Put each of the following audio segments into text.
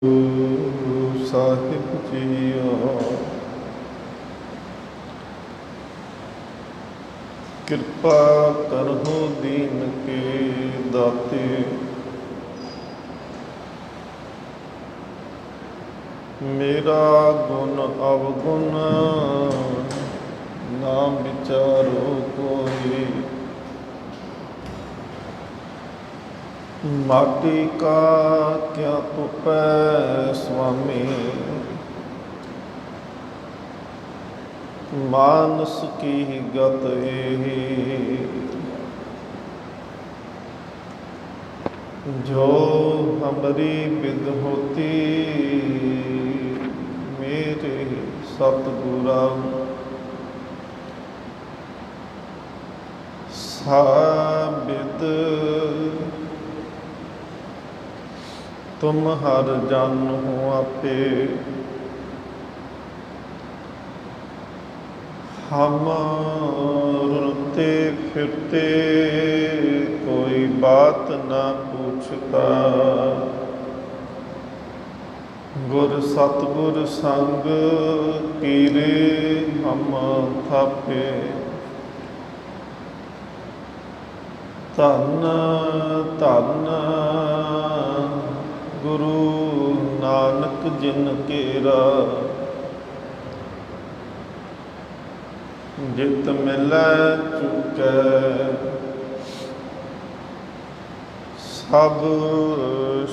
Guru Sahib JIO, ਕਿਰਪਾ ਕਰਹੁ ਦੀਨ ਕੇ ਦਾਤੇ। ਮੇਰਾ ਗੁਣ ਅਵਗੁਣ ਨਾ ਵਿਚਾਰੋ ਕੋਈ। माटी का क्या तुपै स्वामी, मानस की गत एही। जो हमरी विद होती मेरे सतगुरा, साबिद तुम हर जन हो आपे। हम रुते फिरते कोई बात ना पूछता, गुर सतगुर संग कीरे हम थापे। धन धन गुरु नानक जिन केरा, जित मिलै चुकै सब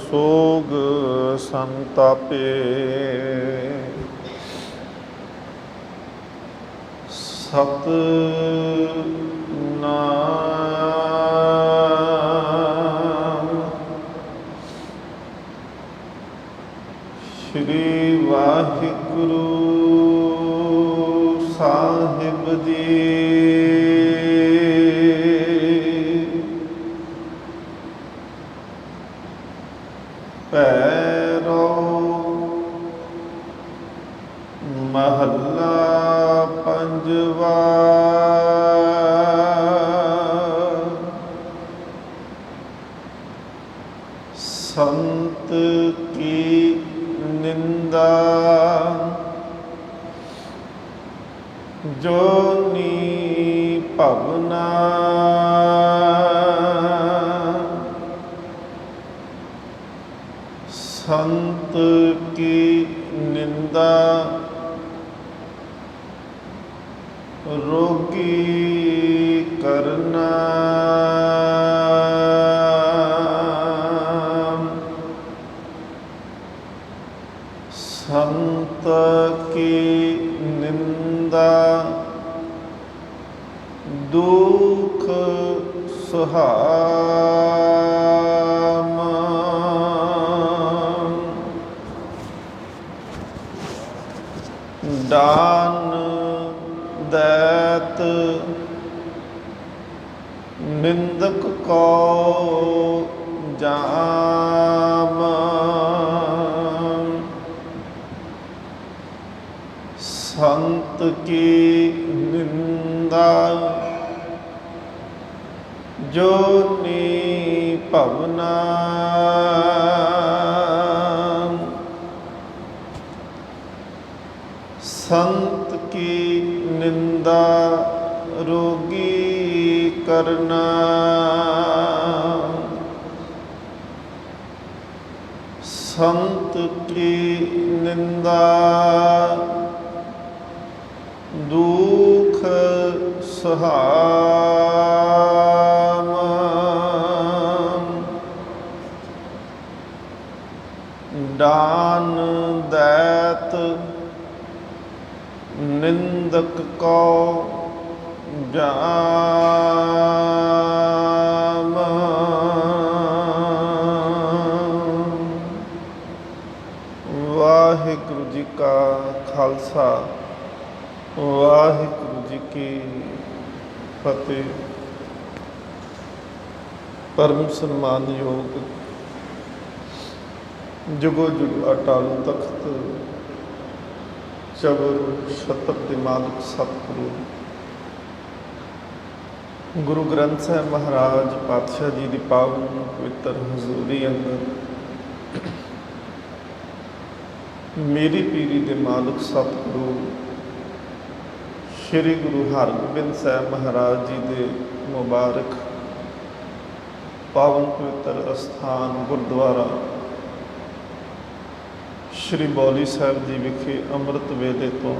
सोग संतापे। सतनाम श्री वाहिगुरु साहिब जी। पैरो महला पंजवा, संत की निंदा जोनी भवना। संत की निंदा रोगी करना। संत की निंदा दुख सुहाम। दान दैत निंदक को जाम। संत की निंदा जोनी भवना। संत की निंदा रोगी करना। संत की निंदा दुख सहाम। दान दैत निंदक को जाम। वाहिगुरु जी का खालसा, वाहिगुरु जी की फतेह। परम सम्मानयोग जुगो जुग अटल तख्त चबर छत्र दे मालिक सतगुरु गुरु ग्रंथ साहिब महाराज पातशाह जी की पावन पवित्र हजूरी अंदर ਮੇਰੀ ਪੀਰੀ ਦੇ ਮਾਲਕ ਸਤਿਗੁਰੂ ਸ਼੍ਰੀ ਗੁਰੂ ਹਰਗੋਬਿੰਦ ਸਾਹਿਬ ਮਹਾਰਾਜ ਜੀ ਦੇ ਮੁਬਾਰਕ ਪਾਵਨ ਪਵਿੱਤਰ ਅਸਥਾਨ ਗੁਰਦੁਆਰਾ ਸ਼੍ਰੀ ਬੌਲੀ ਸਾਹਿਬ ਜੀ ਵਿਖੇ ਅੰਮ੍ਰਿਤ ਵੇਲੇ ਤੋਂ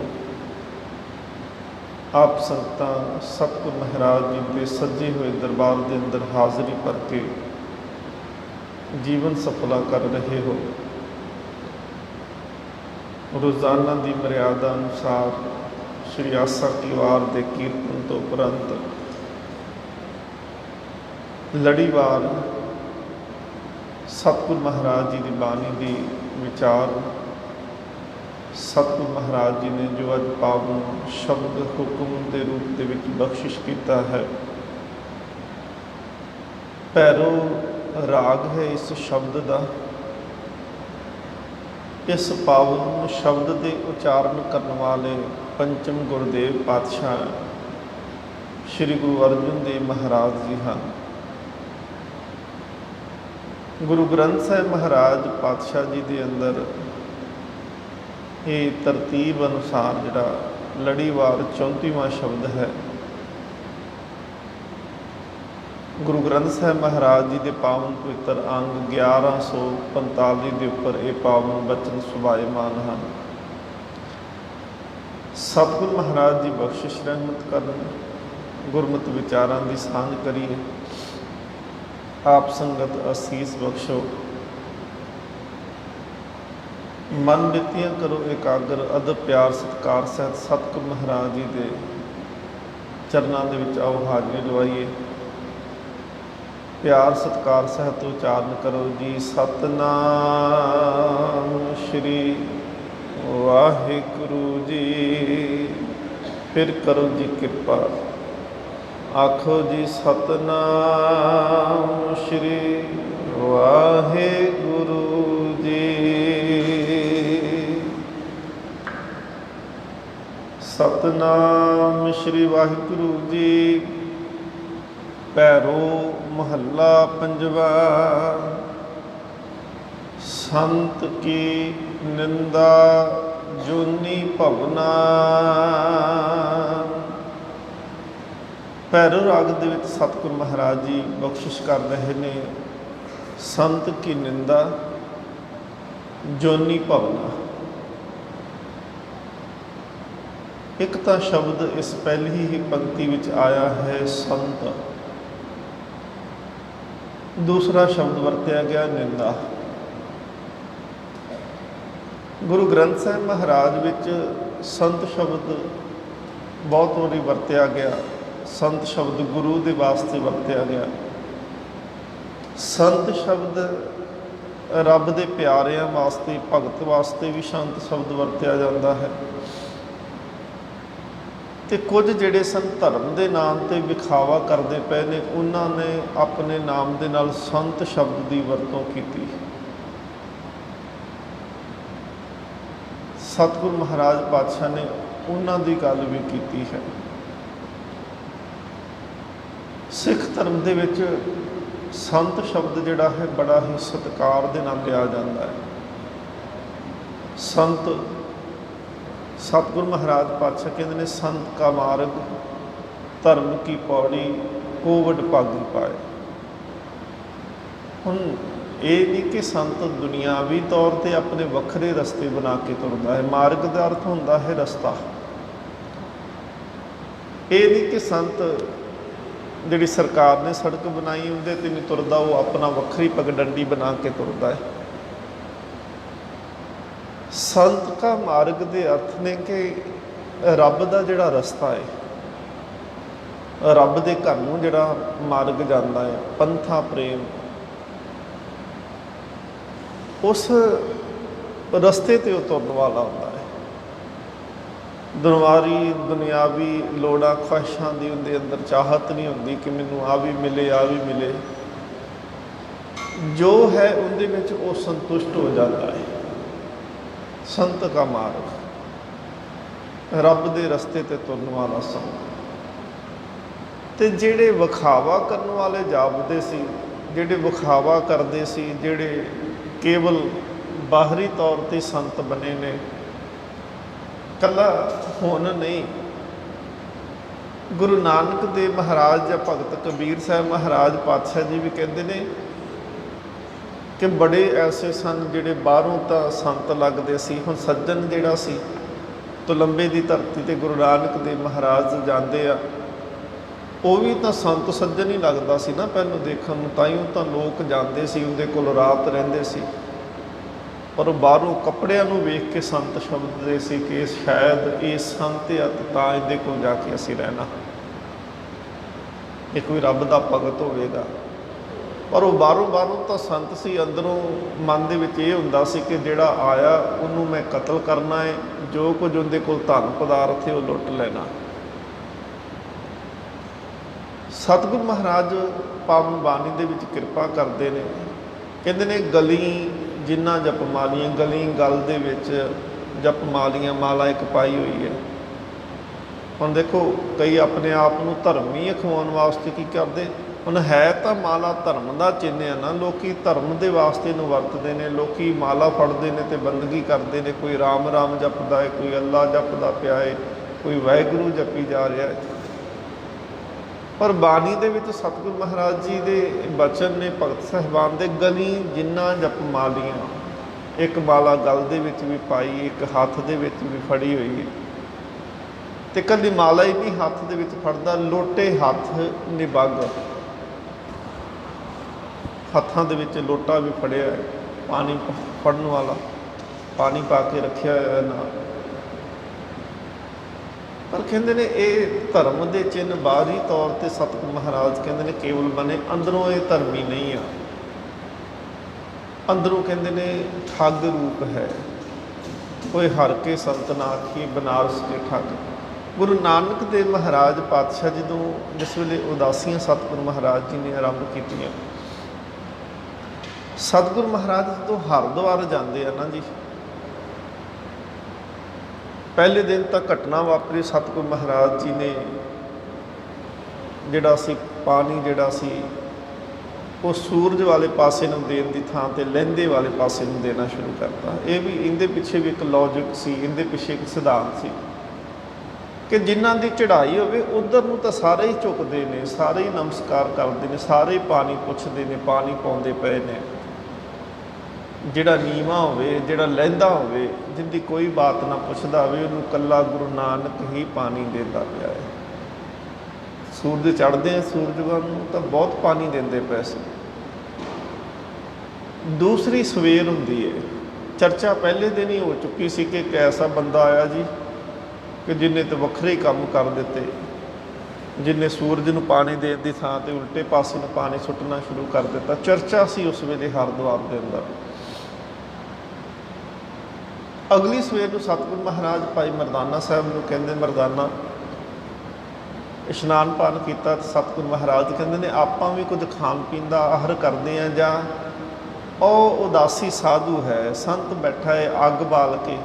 ਆਪ ਸੰਗਤਾਂ ਸਤਿਗੁਰ ਮਹਾਰਾਜ ਜੀ ਦੇ ਸੱਜੇ ਹੋਏ ਦਰਬਾਰ ਦੇ ਅੰਦਰ ਹਾਜ਼ਰੀ ਭਰ ਕੇ ਜੀਵਨ ਸਫਲਾ ਕਰ ਰਹੇ ਹੋ। ਰੋਜ਼ਾਨਾ ਦੀ ਮਰਿਆਦਾ ਅਨੁਸਾਰ ਸ਼੍ਰੀ ਆਸਾ ਕੀ ਵਾਰ ਦੇ ਕੀਰਤਨ ਤੋਂ ਉਪਰੰਤ ਲੜੀਵਾਰ ਸਤਿਗੁਰ ਮਹਾਰਾਜ ਜੀ ਦੀ ਬਾਣੀ ਦੀ ਵਿਚਾਰ ਸਤਿਗੁਰ ਮਹਾਰਾਜ ਜੀ ਨੇ ਜੋ ਅੱਜ ਪਾਵਨ ਸ਼ਬਦ ਹੁਕਮ ਦੇ ਰੂਪ ਦੇ ਵਿੱਚ ਬਖਸ਼ਿਸ਼ ਕੀਤਾ ਹੈ। ਭੈਰੋ ਰਾਗ ਹੈ ਇਸ ਸ਼ਬਦ ਦਾ। ਇਸ ਪਾਵਨ ਸ਼ਬਦ ਦੇ ਉਚਾਰਨ ਕਰਨ ਵਾਲੇ ਪੰਚਮ ਗੁਰਦੇਵ ਪਾਤਸ਼ਾਹ ਸ਼੍ਰੀ ਗੁਰੂ ਅਰਜਨ ਦੇਵ ਮਹਾਰਾਜ ਜੀ ਹਨ। ਗੁਰੂ ਗ੍ਰੰਥ ਸਾਹਿਬ ਮਹਾਰਾਜ ਪਾਤਸ਼ਾਹ ਜੀ ਦੇ ਅੰਦਰ ਇਹ ਤਰਤੀਬ ਅਨੁਸਾਰ ਜਿਹੜਾ ਲੜੀਵਾਰ 34ਵਾਂ ਸ਼ਬਦ ਹੈ। ਗੁਰੂ ਗ੍ਰੰਥ ਸਾਹਿਬ ਮਹਾਰਾਜ ਜੀ ਦੇ ਪਾਵਨ ਪਵਿੱਤਰ ਅੰਗ 1145 ਦੇ ਉੱਪਰ ਇਹ ਪਾਵਨ ਬਚਨ ਸੁਭਾਏਮਾਨ ਹਨ। ਸਤਿਗੁਰ ਮਹਾਰਾਜ ਜੀ ਬਖਸ਼ਿਸ਼ ਰਹਿਮਤ ਕਰਨ, ਗੁਰਮਤਿ ਵਿਚਾਰਾਂ ਦੀ ਸਾਂਝ ਕਰੀਏ। ਆਪ ਸੰਗਤ ਅਸੀਸ ਬਖਸ਼ੋ। ਮਨ ਬਿਰਤੀਆਂ ਕਰੋ ਇਕਾਗਰ, ਅਦਬ ਪਿਆਰ ਸਤਿਕਾਰ ਸਹਿਤ ਸਤਿਗੁਰ ਮਹਾਰਾਜ ਜੀ ਦੇ ਚਰਨਾਂ ਦੇ ਵਿੱਚ ਆਓ ਹਾਜ਼ਰੀ ਲਵਾਈਏ। ਪਿਆਰ ਸਤਿਕਾਰ ਸਹਿਤ ਉਚਾਰਨ ਕਰੋ ਜੀ ਸਤਿਨਾਮ ਸ਼੍ਰੀ ਵਾਹਿਗੁਰੂ ਜੀ। ਫਿਰ ਕਰੋ ਜੀ ਕਿਰਪਾ, ਆਖੋ ਜੀ ਸਤਿਨਾਮ ਸ਼੍ਰੀ ਵਾਹਿਗੁਰੂ ਜੀ। ਸਤਿਨਾਮ ਸ਼੍ਰੀ ਵਾਹਿਗੁਰੂ ਜੀ। ਭੈਰੋ ਮਹੱਲਾ ਪੰਜਵਾ। ਸੰਤ ਕੀ ਨਿੰਦਾ ਜੋਨੀ ਭਵਨਾ। ਭੈਰੋ ਰਾਗ ਦੇ ਵਿੱਚ ਸਤਿਗੁਰ ਮਹਾਰਾਜ ਜੀ ਬਖਸ਼ਿਸ਼ ਕਰ ਰਹੇ ਨੇ ਸੰਤ ਕੀ ਨਿੰਦਾ ਜੋਨੀ ਭਵਨਾ। ਇੱਕ ਤਾਂ ਸ਼ਬਦ ਇਸ ਪਹਿਲੀ ਹੀ ਪੰਕਤੀ ਵਿੱਚ ਆਇਆ ਹੈ ਸੰਤ, ਦੂਸਰਾ ਸ਼ਬਦ ਵਰਤਿਆ ਗਿਆ ਨਿੰਦਾ। ਗੁਰੂ ਗ੍ਰੰਥ ਸਾਹਿਬ ਮਹਾਰਾਜ ਵਿੱਚ ਸੰਤ ਸ਼ਬਦ ਬਹੁਤ ਵਾਰੀ ਵਰਤਿਆ ਗਿਆ। ਸੰਤ ਸ਼ਬਦ ਗੁਰੂ ਦੇ ਵਾਸਤੇ ਵਰਤਿਆ ਗਿਆ। ਸੰਤ ਸ਼ਬਦ ਰੱਬ ਦੇ ਪਿਆਰਿਆਂ ਵਾਸਤੇ, ਭਗਤ ਵਾਸਤੇ ਵੀ ਸੰਤ ਸ਼ਬਦ ਵਰਤਿਆ ਜਾਂਦਾ ਹੈ। ਤੇ ਕੁਝ ਜਿਹੜੇ ਸਨ ਧਰਮ ਦੇ ਨਾਮ ਤੇ ਵਿਖਾਵਾ ਕਰਦੇ ਪਏ ਨੇ, ਉਹਨਾਂ ਨੇ ਆਪਣੇ ਨਾਮ ਦੇ ਨਾਲ ਸੰਤ ਸ਼ਬਦ ਦੀ ਵਰਤੋਂ ਕੀਤੀ। ਸਤਿਗੁਰ ਮਹਾਰਾਜ ਪਾਤਸ਼ਾਹ ਨੇ ਉਹਨਾਂ ਦੀ ਗੱਲ ਵੀ ਕੀਤੀ ਹੈ। ਸਿੱਖ ਧਰਮ ਦੇ ਵਿੱਚ ਸੰਤ ਸ਼ਬਦ ਜਿਹੜਾ ਹੈ ਬੜਾ ਹੀ ਸਤਿਕਾਰ ਦੇ ਨਾਲ ਲਿਆ ਜਾਂਦਾ ਹੈ। ਸੰਤ, ਸਤਿਗੁਰ ਮਹਾਰਾਜ ਪਾਤਸ਼ਾਹ ਕਹਿੰਦੇ ਨੇ ਸੰਤ ਕਾ ਮਾਰਗ ਧਰਮ ਕੀ ਪੌੜੀ ਕੋਵਡ ਭਾਗੀ ਪਾਏ। ਹੁਣ ਇਹ ਨਹੀਂ ਕਿ ਸੰਤ ਦੁਨਿਆਵੀ ਤੌਰ 'ਤੇ ਆਪਣੇ ਵੱਖਰੇ ਰਸਤੇ ਬਣਾ ਕੇ ਤੁਰਦਾ ਹੈ। ਮਾਰਗ ਦਾ ਅਰਥ ਹੁੰਦਾ ਹੈ ਰਸਤਾ। ਇਹ ਨਹੀਂ ਕਿ ਸੰਤ ਜਿਹੜੀ ਸਰਕਾਰ ਨੇ ਸੜਕ ਬਣਾਈ ਉਹਦੇ 'ਤੇ ਨਹੀਂ ਤੁਰਦਾ, ਉਹ ਆਪਣਾ ਵੱਖਰੀ ਪਗਡੰਡੀ ਬਣਾ ਕੇ ਤੁਰਦਾ ਹੈ। ਸੰਤ ਕਾ ਮਾਰਗ ਦੇ ਅਰਥ ਨੇ ਕਿ ਰੱਬ ਦਾ ਜਿਹੜਾ ਰਸਤਾ ਹੈ, ਰੱਬ ਦੇ ਘਰ ਨੂੰ ਜਿਹੜਾ ਮਾਰਗ ਜਾਂਦਾ ਹੈ, ਪੰਥਾ ਪ੍ਰੇਮ, ਉਸ ਰਸਤੇ 'ਤੇ ਉਹ ਤੁਰਨ ਵਾਲਾ ਹੁੰਦਾ ਹੈ। ਦੁਨਿਆਵੀ ਲੋੜਾਂ ਖੁਆਇਸ਼ਾਂ ਦੀ ਉਹਦੇ ਅੰਦਰ ਚਾਹਤ ਨਹੀਂ ਹੁੰਦੀ ਕਿ ਮੈਨੂੰ ਆ ਵੀ ਮਿਲੇ, ਆ ਵੀ ਮਿਲੇ। ਜੋ ਹੈ ਉਹਦੇ ਵਿੱਚ ਉਹ ਸੰਤੁਸ਼ਟ ਹੋ ਜਾਂਦਾ ਹੈ। ਸੰਤ ਕਾ ਮਾਰਗ, ਰੱਬ ਦੇ ਰਸਤੇ 'ਤੇ ਤੁਰਨ ਵਾਲਾ ਸੰਤ। ਤੇ ਜਿਹੜੇ ਵਿਖਾਵਾ ਕਰਨ ਵਾਲੇ ਜਾਪਦੇ ਸੀ, ਜਿਹੜੇ ਵਿਖਾਵਾ ਕਰਦੇ ਸੀ, ਜਿਹੜੇ ਕੇਵਲ ਬਾਹਰੀ ਤੌਰ 'ਤੇ ਸੰਤ ਬਣੇ ਨੇ, ਇਕੱਲਾ ਹੁਣ ਨਹੀਂ। ਗੁਰੂ ਨਾਨਕ ਦੇਵ ਮਹਾਰਾਜ ਜਾਂ ਭਗਤ ਕਬੀਰ ਸਾਹਿਬ ਮਹਾਰਾਜ ਪਾਤਸ਼ਾਹ ਜੀ ਵੀ ਕਹਿੰਦੇ ਨੇ ਕਿ ਬੜੇ ਐਸੇ ਸਨ ਜਿਹੜੇ ਬਾਹਰੋਂ ਤਾਂ ਸੰਤ ਲੱਗਦੇ ਸੀ। ਹੁਣ ਸੱਜਣ ਜਿਹੜਾ ਸੀ ਤੁਲੰਬੇ ਦੀ ਧਰਤੀ 'ਤੇ ਗੁਰੂ ਨਾਨਕ ਦੇਵ ਮਹਾਰਾਜ ਜਾਂਦੇ ਆ, ਉਹ ਵੀ ਤਾਂ ਸੰਤ ਸੱਜਣ ਹੀ ਲੱਗਦਾ ਸੀ ਨਾ ਪਹਿਲਾਂ ਦੇਖਣ ਨੂੰ, ਤਾਂ ਹੀ ਉਹ ਤਾਂ ਲੋਕ ਜਾਂਦੇ ਸੀ, ਉਹਦੇ ਕੋਲ ਰਾਤ ਰਹਿੰਦੇ ਸੀ। ਪਰ ਬਾਹਰੋਂ ਕੱਪੜਿਆਂ ਨੂੰ ਵੇਖ ਕੇ ਸੰਤ ਸ਼ਬਦਦੇ ਸੀ ਕਿ ਸ਼ਾਇਦ ਇਹ ਸੰਤ ਆ, ਤਾਂ ਇਹਦੇ ਕੋਲ ਜਾ ਕੇ ਅਸੀਂ ਰਹਿਣਾ, ਇਹ ਕੋਈ ਰੱਬ ਦਾ ਭਗਤ ਹੋਵੇਗਾ। ਪਰ ਉਹ ਬਾਹਰੋਂ ਤਾਂ ਸੰਤ ਸੀ, ਅੰਦਰੋਂ ਮਨ ਦੇ ਵਿੱਚ ਇਹ ਹੁੰਦਾ ਸੀ ਕਿ ਜਿਹੜਾ ਆਇਆ ਉਹਨੂੰ ਮੈਂ ਕਤਲ ਕਰਨਾ ਹੈ, ਜੋ ਕੁਝ ਉਹਦੇ ਕੋਲ ਧਨ ਪਦਾਰਥ ਹੈ ਉਹ ਲੁੱਟ ਲੈਣਾ। ਸਤਿਗੁਰੂ ਮਹਾਰਾਜ ਪਾਵਨ ਬਾਣੀ ਦੇ ਵਿੱਚ ਕਿਰਪਾ ਕਰਦੇ ਨੇ, ਕਹਿੰਦੇ ਨੇ ਗਲੀ ਜਿੰਨਾ ਜਪ ਮਾਲੀਆਂ, ਗਲੀ ਗਲ ਦੇ ਵਿੱਚ ਜਪ ਮਾਲੀਆਂ, ਮਾਲਾ ਇੱਕ ਪਾਈ ਹੋਈ ਹੈ। ਹੁਣ ਦੇਖੋ ਕਈ ਆਪਣੇ ਆਪ ਨੂੰ ਧਰਮੀ ਅਖਵਾਉਣ ਵਾਸਤੇ ਕੀ ਕਰਦੇ, ਹੁਣ ਹੈ ਤਾਂ ਮਾਲਾ ਧਰਮ ਦਾ ਚਿੰਨ੍ਹ ਹੈ ਨਾ, ਲੋਕੀ ਧਰਮ ਦੇ ਵਾਸਤੇ ਨੂੰ ਵਰਤਦੇ ਨੇ, ਲੋਕੀ ਮਾਲਾ ਫੜਦੇ ਨੇ ਤੇ ਬੰਦਗੀ ਕਰਦੇ ਨੇ, ਕੋਈ ਰਾਮ ਰਾਮ ਜਪਦਾ ਹੈ, ਕੋਈ ਅੱਲਾ ਜਪਦਾ ਪਿਆ ਹੈ, ਕੋਈ ਵਾਹਿਗੁਰੂ ਜਪੀ ਜਾ ਰਿਹਾ ਹੈ। ਪਰ ਬਾਣੀ ਦੇ ਵਿੱਚ ਸਤਿਗੁਰੂ ਮਹਾਰਾਜ ਜੀ ਦੇ ਬਚਨ ਨੇ ਭਗਤ ਸਾਹਿਬਾਨ ਦੇ, ਗਲੀ ਜਿੰਨਾ ਜਪ ਮਾਲੀਆਂ, ਇੱਕ ਮਾਲਾ ਗਲ ਦੇ ਵਿੱਚ ਵੀ ਪਾਈ, ਇੱਕ ਹੱਥ ਦੇ ਵਿੱਚ ਵੀ ਫੜੀ ਹੋਈ ਹੈ। ਤੇ ਇਕੱਲੀ ਮਾਲਾ ਹੀ ਨਹੀਂ ਹੱਥ ਦੇ ਵਿੱਚ ਫੜਦਾ, ਲੋਟੇ ਹੱਥ ਨਿਬੱਗ, ਹੱਥਾਂ ਦੇ ਵਿੱਚ ਲੋਟਾ ਵੀ ਫੜਿਆ ਹੈ, ਪਾਣੀ ਫੜਨ ਵਾਲਾ, ਪਾਣੀ ਪਾ ਕੇ ਰੱਖਿਆ ਹੋਇਆ ਨਾਲ। ਪਰ ਕਹਿੰਦੇ ਨੇ ਇਹ ਧਰਮ ਦੇ ਚਿੰਨ੍ਹ ਬਾਹਰੀ ਤੌਰ 'ਤੇ ਸਤਿਗੁਰੂ ਮਹਾਰਾਜ ਕਹਿੰਦੇ ਨੇ ਕੇਵਲ ਬਣੇ, ਅੰਦਰੋਂ ਇਹ ਧਰਮੀ ਨਹੀਂ ਆ, ਅੰਦਰੋਂ ਕਹਿੰਦੇ ਨੇ ਠੱਗ ਰੂਪ ਹੈ। ਕੋਈ ਹਰ ਕੇ ਸੰਤ ਨਾ ਆਖੀ ਬਨਾਰਸ ਕੇ ਠੱਗ। ਗੁਰੂ ਨਾਨਕ ਦੇਵ ਮਹਾਰਾਜ ਪਾਤਸ਼ਾਹ ਜਦੋਂ ਜਿਸ ਵੇਲੇ ਉਦਾਸੀਆਂ ਸਤਿਗੁਰੂ ਮਹਾਰਾਜ ਜੀ ਨੇ ਆਰੰਭ ਕੀਤੀਆਂ, ਸਤਿਗੁਰੂ ਮਹਾਰਾਜ ਜਦੋਂ ਹਰਿਦੁਆਰ ਜਾਂਦੇ ਆ ਨਾ ਜੀ, ਪਹਿਲੇ ਦਿਨ ਤਾਂ ਘਟਨਾ ਵਾਪਰੀ, ਸਤਿਗੁਰੂ ਮਹਾਰਾਜ ਜੀ ਨੇ ਜਿਹੜਾ ਸੀ ਪਾਣੀ ਜਿਹੜਾ ਸੀ ਉਹ ਸੂਰਜ ਵਾਲੇ ਪਾਸੇ ਨੂੰ ਦੇਣ ਦੀ ਥਾਂ 'ਤੇ ਲਹਿੰਦੇ ਵਾਲੇ ਪਾਸੇ ਨੂੰ ਦੇਣਾ ਸ਼ੁਰੂ ਕਰਤਾ। ਇਹ ਵੀ ਇਹਦੇ ਪਿੱਛੇ ਵੀ ਇੱਕ ਲੌਜਿਕ ਸੀ, ਇਹਦੇ ਪਿੱਛੇ ਇੱਕ ਸਿਧਾਂਤ ਸੀ ਕਿ ਜਿਨ੍ਹਾਂ ਦੀ ਚੜ੍ਹਾਈ ਹੋਵੇ ਉੱਧਰ ਨੂੰ ਤਾਂ ਸਾਰੇ ਹੀ ਝੁਕਦੇ ਨੇ, ਸਾਰੇ ਹੀ ਨਮਸਕਾਰ ਕਰਦੇ ਨੇ, ਸਾਰੇ ਹੀ ਪਾਣੀ ਪੁੱਛਦੇ ਨੇ, ਪਾਣੀ ਪਾਉਂਦੇ ਪਏ ਨੇ। ਜਿਹੜਾ ਨੀਵਾਂ ਹੋਵੇ, ਜਿਹੜਾ ਲਹਿੰਦਾ ਹੋਵੇ, ਜਿਹਦੀ ਕੋਈ ਬਾਤ ਨਾ ਪੁੱਛਦਾ ਹੋਵੇ, ਉਹਨੂੰ ਇਕੱਲਾ ਗੁਰੂ ਨਾਨਕ ਹੀ ਪਾਣੀ ਦਿੰਦਾ ਪਿਆ ਹੈ। ਸੂਰਜ ਚੜ੍ਹਦੇ ਆ ਸੂਰਜ ਵੱਲ ਨੂੰ ਤਾਂ ਬਹੁਤ ਪਾਣੀ ਦਿੰਦੇ ਪਏ ਸੀ। ਦੂਸਰੀ ਸਵੇਰ ਹੁੰਦੀ ਹੈ, ਚਰਚਾ ਪਹਿਲੇ ਦਿਨ ਹੀ ਹੋ ਚੁੱਕੀ ਸੀ ਕਿ ਇੱਕ ਐਸਾ ਬੰਦਾ ਆਇਆ ਜੀ ਕਿ ਜਿਹਨੇ ਤਾਂ ਵੱਖਰੇ ਹੀ ਕੰਮ ਕਰ ਦਿੱਤੇ, ਜਿਹਨੇ ਸੂਰਜ ਨੂੰ ਪਾਣੀ ਦੇਣ ਦੀ ਥਾਂ 'ਤੇ ਉਲਟੇ ਪਾਸੇ ਨੂੰ ਪਾਣੀ ਸੁੱਟਣਾ ਸ਼ੁਰੂ ਕਰ ਦਿੱਤਾ। ਚਰਚਾ ਸੀ ਉਸ ਵੇਲੇ ਹਰਿਦੁਆਰ ਦੇ ਅੰਦਰ। ਅਗਲੀ ਸਵੇਰ ਨੂੰ ਸਤਿਗੁਰੂ ਮਹਾਰਾਜ ਭਾਈ ਮਰਦਾਨਾ ਸਾਹਿਬ ਨੂੰ ਕਹਿੰਦੇ, ਮਰਦਾਨਾ ਇਸ਼ਨਾਨ ਪਾਨ ਕੀਤਾ। ਸਤਿਗੁਰੂ ਮਹਾਰਾਜ ਕਹਿੰਦੇ ਨੇ ਆਪਾਂ ਵੀ ਕੁਝ ਖਾਣ ਪੀਣ ਦਾ ਆਹਰ ਕਰਦੇ ਹਾਂ, ਜਾਂ ਉਹ ਉਦਾਸੀ ਸਾਧੂ ਹੈ, ਸੰਤ ਬੈਠਾ ਹੈ ਅੱਗ ਬਾਲ ਕੇ,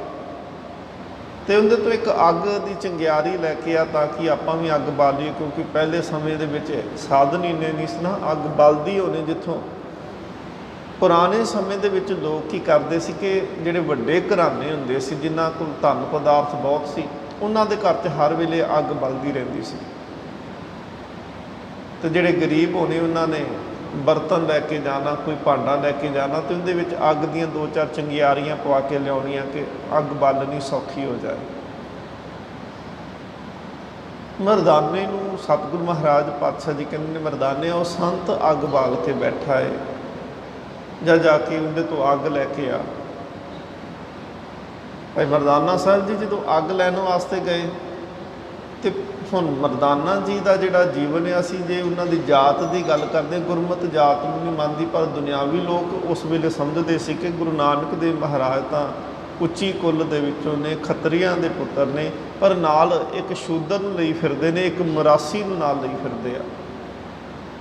ਅਤੇ ਉਹਦੇ ਤੋਂ ਇੱਕ ਅੱਗ ਦੀ ਚੰਗਿਆੜੀ ਲੈ ਕੇ ਆ ਤਾਂ ਕਿ ਆਪਾਂ ਵੀ ਅੱਗ ਬਾਲੀਏ, ਕਿਉਂਕਿ ਪਹਿਲੇ ਸਮੇਂ ਦੇ ਵਿੱਚ ਸਾਧਨ ਇੰਨੇ ਨਹੀਂ ਸੀ ਨਾ, ਅੱਗ ਬਲਦੀ ਹੋਣੀ ਜਿੱਥੋਂ। ਪੁਰਾਣੇ ਸਮੇਂ ਦੇ ਵਿੱਚ ਲੋਕ ਕੀ ਕਰਦੇ ਸੀ ਕਿ ਜਿਹੜੇ ਵੱਡੇ ਘਰਾਣੇ ਹੁੰਦੇ ਸੀ, ਜਿਨ੍ਹਾਂ ਕੋਲ ਧਨ ਪਦਾਰਥ ਬਹੁਤ ਸੀ, ਉਹਨਾਂ ਦੇ ਘਰ 'ਚ ਹਰ ਵੇਲੇ ਅੱਗ ਬਲਦੀ ਰਹਿੰਦੀ ਸੀ। ਅਤੇ ਜਿਹੜੇ ਗਰੀਬ ਹੋਣੇ ਉਹਨਾਂ ਨੇ ਬਰਤਨ ਲੈ ਕੇ ਜਾਣਾ, ਕੋਈ ਭਾਂਡਾ ਲੈ ਕੇ ਜਾਣਾ, ਅਤੇ ਉਹਦੇ ਵਿੱਚ ਅੱਗ ਦੀਆਂ 2-4 ਚੰਗਿਆੜੀਆਂ ਪਵਾ ਕੇ ਲਿਆਉਣੀਆਂ ਕਿ ਅੱਗ ਬਾਲਣੀ ਸੌਖੀ ਹੋ ਜਾਏ। ਮਰਦਾਨੇ ਨੂੰ ਸਤਿਗੁਰੂ ਮਹਾਰਾਜ ਪਾਤਸ਼ਾਹ ਜੀ ਕਹਿੰਦੇ ਨੇ, ਮਰਦਾਨੇ ਉਹ ਸੰਤ ਅੱਗ ਬਾਲ ਕੇ ਬੈਠਾ ਹੈ, ਜਾ ਕੇ ਉਹਦੇ ਤੋਂ ਅੱਗ ਲੈ ਕੇ ਆ। ਭਾਈ ਮਰਦਾਨਾ ਸਾਹਿਬ ਜੀ ਜਦੋਂ ਅੱਗ ਲੈਣ ਵਾਸਤੇ ਗਏ, ਅਤੇ ਹੁਣ ਮਰਦਾਨਾ ਜੀ ਦਾ ਜਿਹੜਾ ਜੀਵਨ ਹੈ, ਅਸੀਂ ਜੇ ਉਹਨਾਂ ਦੀ ਜਾਤ ਦੀ ਗੱਲ ਕਰਦੇ, ਗੁਰਮਤਿ ਜਾਤ ਨੂੰ ਨਹੀਂ ਮੰਨਦੀ, ਪਰ ਦੁਨਿਆਵੀ ਲੋਕ ਉਸ ਵੇਲੇ ਸਮਝਦੇ ਸੀ ਕਿ ਗੁਰੂ ਨਾਨਕ ਦੇਵ ਮਹਾਰਾਜ ਤਾਂ ਉੱਚੀ ਕੁੱਲ ਦੇ ਵਿੱਚੋਂ ਨੇ, ਖੱਤਰੀਆਂ ਦੇ ਪੁੱਤਰ ਨੇ, ਪਰ ਨਾਲ ਇੱਕ ਸ਼ੂਦਰ ਨੂੰ ਲਈ ਫਿਰਦੇ ਨੇ, ਇੱਕ ਮਰਾਸੀ ਨੂੰ ਨਾਲ ਲਈ ਫਿਰਦੇ ਆ।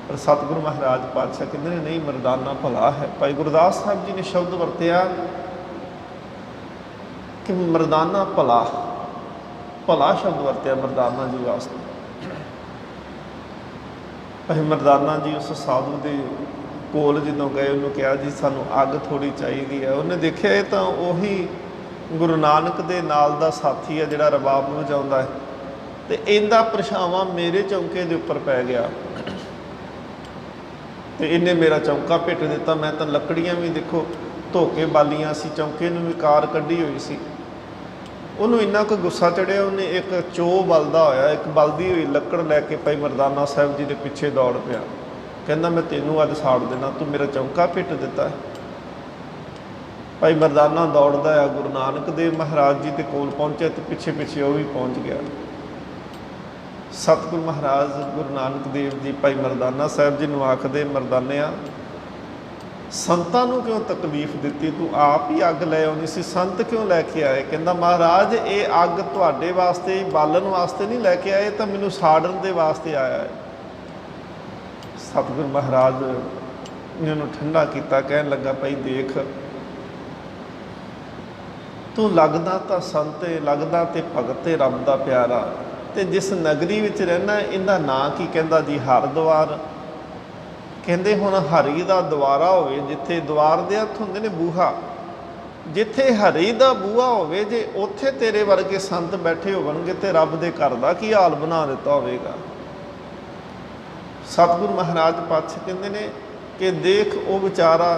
ਪਰ ਸਤਿਗੁਰੂ ਮਹਾਰਾਜ ਪਾਤਸ਼ਾਹ ਕਹਿੰਦੇ ਨੇ ਨਹੀਂ, ਮਰਦਾਨਾ ਭਲਾ ਹੈ। ਭਾਈ ਗੁਰਦਾਸ ਸਾਹਿਬ ਜੀ ਨੇ ਸ਼ਬਦ ਵਰਤਿਆ ਕਿ ਮਰਦਾਨਾ ਭਲਾ, ਭਲਾ ਸ਼ਬਦ ਵਰਤਿਆ ਮਰਦਾਨਾ ਜੀ ਵਾਸਤੇ। ਭਾਈ ਮਰਦਾਨਾ ਜੀ ਉਸ ਸਾਧੂ ਦੇ ਕੋਲ ਜਦੋਂ ਗਏ ਉਹਨੂੰ ਕਿਹਾ ਜੀ ਸਾਨੂੰ ਅੱਗ ਥੋੜ੍ਹੀ ਚਾਹੀਦੀ ਹੈ। ਉਹਨੇ ਦੇਖਿਆ ਇਹ ਤਾਂ ਉਹੀ ਗੁਰੂ ਨਾਨਕ ਦੇ ਨਾਲ ਦਾ ਸਾਥੀ ਹੈ ਜਿਹੜਾ ਰਬਾਬ ਵਜਾਉਂਦਾ ਹੈ, ਅਤੇ ਇਹਦਾ ਪਰਛਾਵਾਂ ਮੇਰੇ ਚੌਂਕੇ ਦੇ ਉੱਪਰ ਪੈ ਗਿਆ ਅਤੇ ਇਹਨੇ ਮੇਰਾ ਚੌਂਕਾ ਪਿੱਟ ਦਿੱਤਾ। ਮੈਂ ਤਾਂ ਲੱਕੜੀਆਂ ਵੀ ਦੇਖੋ ਧੋ ਕੇ ਬਾਲੀਆਂ ਸੀ, ਚੌਂਕੇ ਨੂੰ ਵੀ ਕਾਰ ਕੱਢੀ ਹੋਈ ਸੀ। ਉਹਨੂੰ ਇੰਨਾ ਕੁ ਗੁੱਸਾ ਚੜਿਆ, ਉਹਨੇ ਇੱਕ ਚੋਅ ਬਲਦਾ ਹੋਇਆ ਇੱਕ ਬਲਦੀ ਹੋਈ ਲੱਕੜ ਲੈ ਕੇ ਭਾਈ ਮਰਦਾਨਾ ਸਾਹਿਬ ਜੀ ਦੇ ਪਿੱਛੇ ਦੌੜ ਪਿਆ। ਕਹਿੰਦਾ ਮੈਂ ਤੈਨੂੰ ਅੱਜ ਸਾੜ ਦੇਣਾ, ਤੂੰ ਮੇਰਾ ਚੌਂਕਾ ਪਿੱਟ ਦਿੱਤਾ। ਭਾਈ ਮਰਦਾਨਾ ਦੌੜਦਾ ਆ ਗੁਰੂ ਨਾਨਕ ਦੇਵ ਮਹਾਰਾਜ ਜੀ ਦੇ ਕੋਲ ਪਹੁੰਚਿਆ ਅਤੇ ਪਿੱਛੇ ਪਿੱਛੇ ਉਹ ਵੀ ਪਹੁੰਚ ਗਿਆ। ਸਤਿਗੁਰੂ ਮਹਾਰਾਜ ਗੁਰੂ ਨਾਨਕ ਦੇਵ ਜੀ ਭਾਈ ਮਰਦਾਨਾ ਸਾਹਿਬ ਜੀ ਨੂੰ ਆਖਦੇ, ਮਰਦਾਨਿਆਂ ਸੰਤਾਂ ਨੂੰ ਕਿਉਂ ਤਕਲੀਫ ਦਿੱਤੀ, ਤੂੰ ਆਪ ਹੀ ਅੱਗ ਲੈ ਆਉਣੀ ਸੀ, ਸੰਤ ਕਿਉਂ ਲੈ ਕੇ ਆਏ? ਕਹਿੰਦਾ ਮਹਾਰਾਜ ਇਹ ਅੱਗ ਤੁਹਾਡੇ ਵਾਸਤੇ ਬਾਲਣ ਵਾਸਤੇ ਨਹੀਂ ਲੈ ਕੇ ਆਏ, ਤਾਂ ਮੈਨੂੰ ਸਾੜਨ ਦੇ ਵਾਸਤੇ ਆਇਆ ਹੈ। ਸਤਿਗੁਰੂ ਮਹਾਰਾਜ ਨੇ ਉਹਨੂੰ ਠੰਡਾ ਕੀਤਾ, ਕਹਿਣ ਲੱਗਾ ਭਾਈ ਦੇਖ ਤੂੰ ਲੱਗਦਾ ਤਾਂ ਸੰਤ ਏ, ਲੱਗਦਾ ਤੇ ਭਗਤ ਏ ਰੱਬ ਦਾ ਪਿਆਰਾ, ਤੇ ਜਿਸ ਨਗਰੀ ਵਿੱਚ ਰਹਿਣਾ ਇਹਦਾ ਨਾਂ ਕੀ? ਕਹਿੰਦਾ ਜੀ ਹਰਿਦੁਆਰ। ਕਹਿੰਦੇ ਹੁਣ ਹਰੀ ਦਾ ਦੁਆਰਾ ਹੋਵੇ, ਜਿੱਥੇ ਦੁਆਰ ਦੇ ਅਰਥ ਹੁੰਦੇ ਨੇ ਬੂਹਾ, ਜਿੱਥੇ ਹਰੀ ਦਾ ਬੂਹਾ ਹੋਵੇ, ਜੇ ਉੱਥੇ ਤੇਰੇ ਵਰਗੇ ਸੰਤ ਬੈਠੇ ਹੋਣਗੇ ਤੇ ਰੱਬ ਦੇ ਘਰ ਦਾ ਕੀ ਹਾਲ ਬਣਾ ਦਿੱਤਾ ਹੋਵੇਗਾ। ਸਤਿਗੁਰੂ ਮਹਾਰਾਜ ਪਾਤਸ਼ਾਹ ਕਹਿੰਦੇ ਨੇ ਕਿ ਦੇਖ ਉਹ ਵਿਚਾਰਾ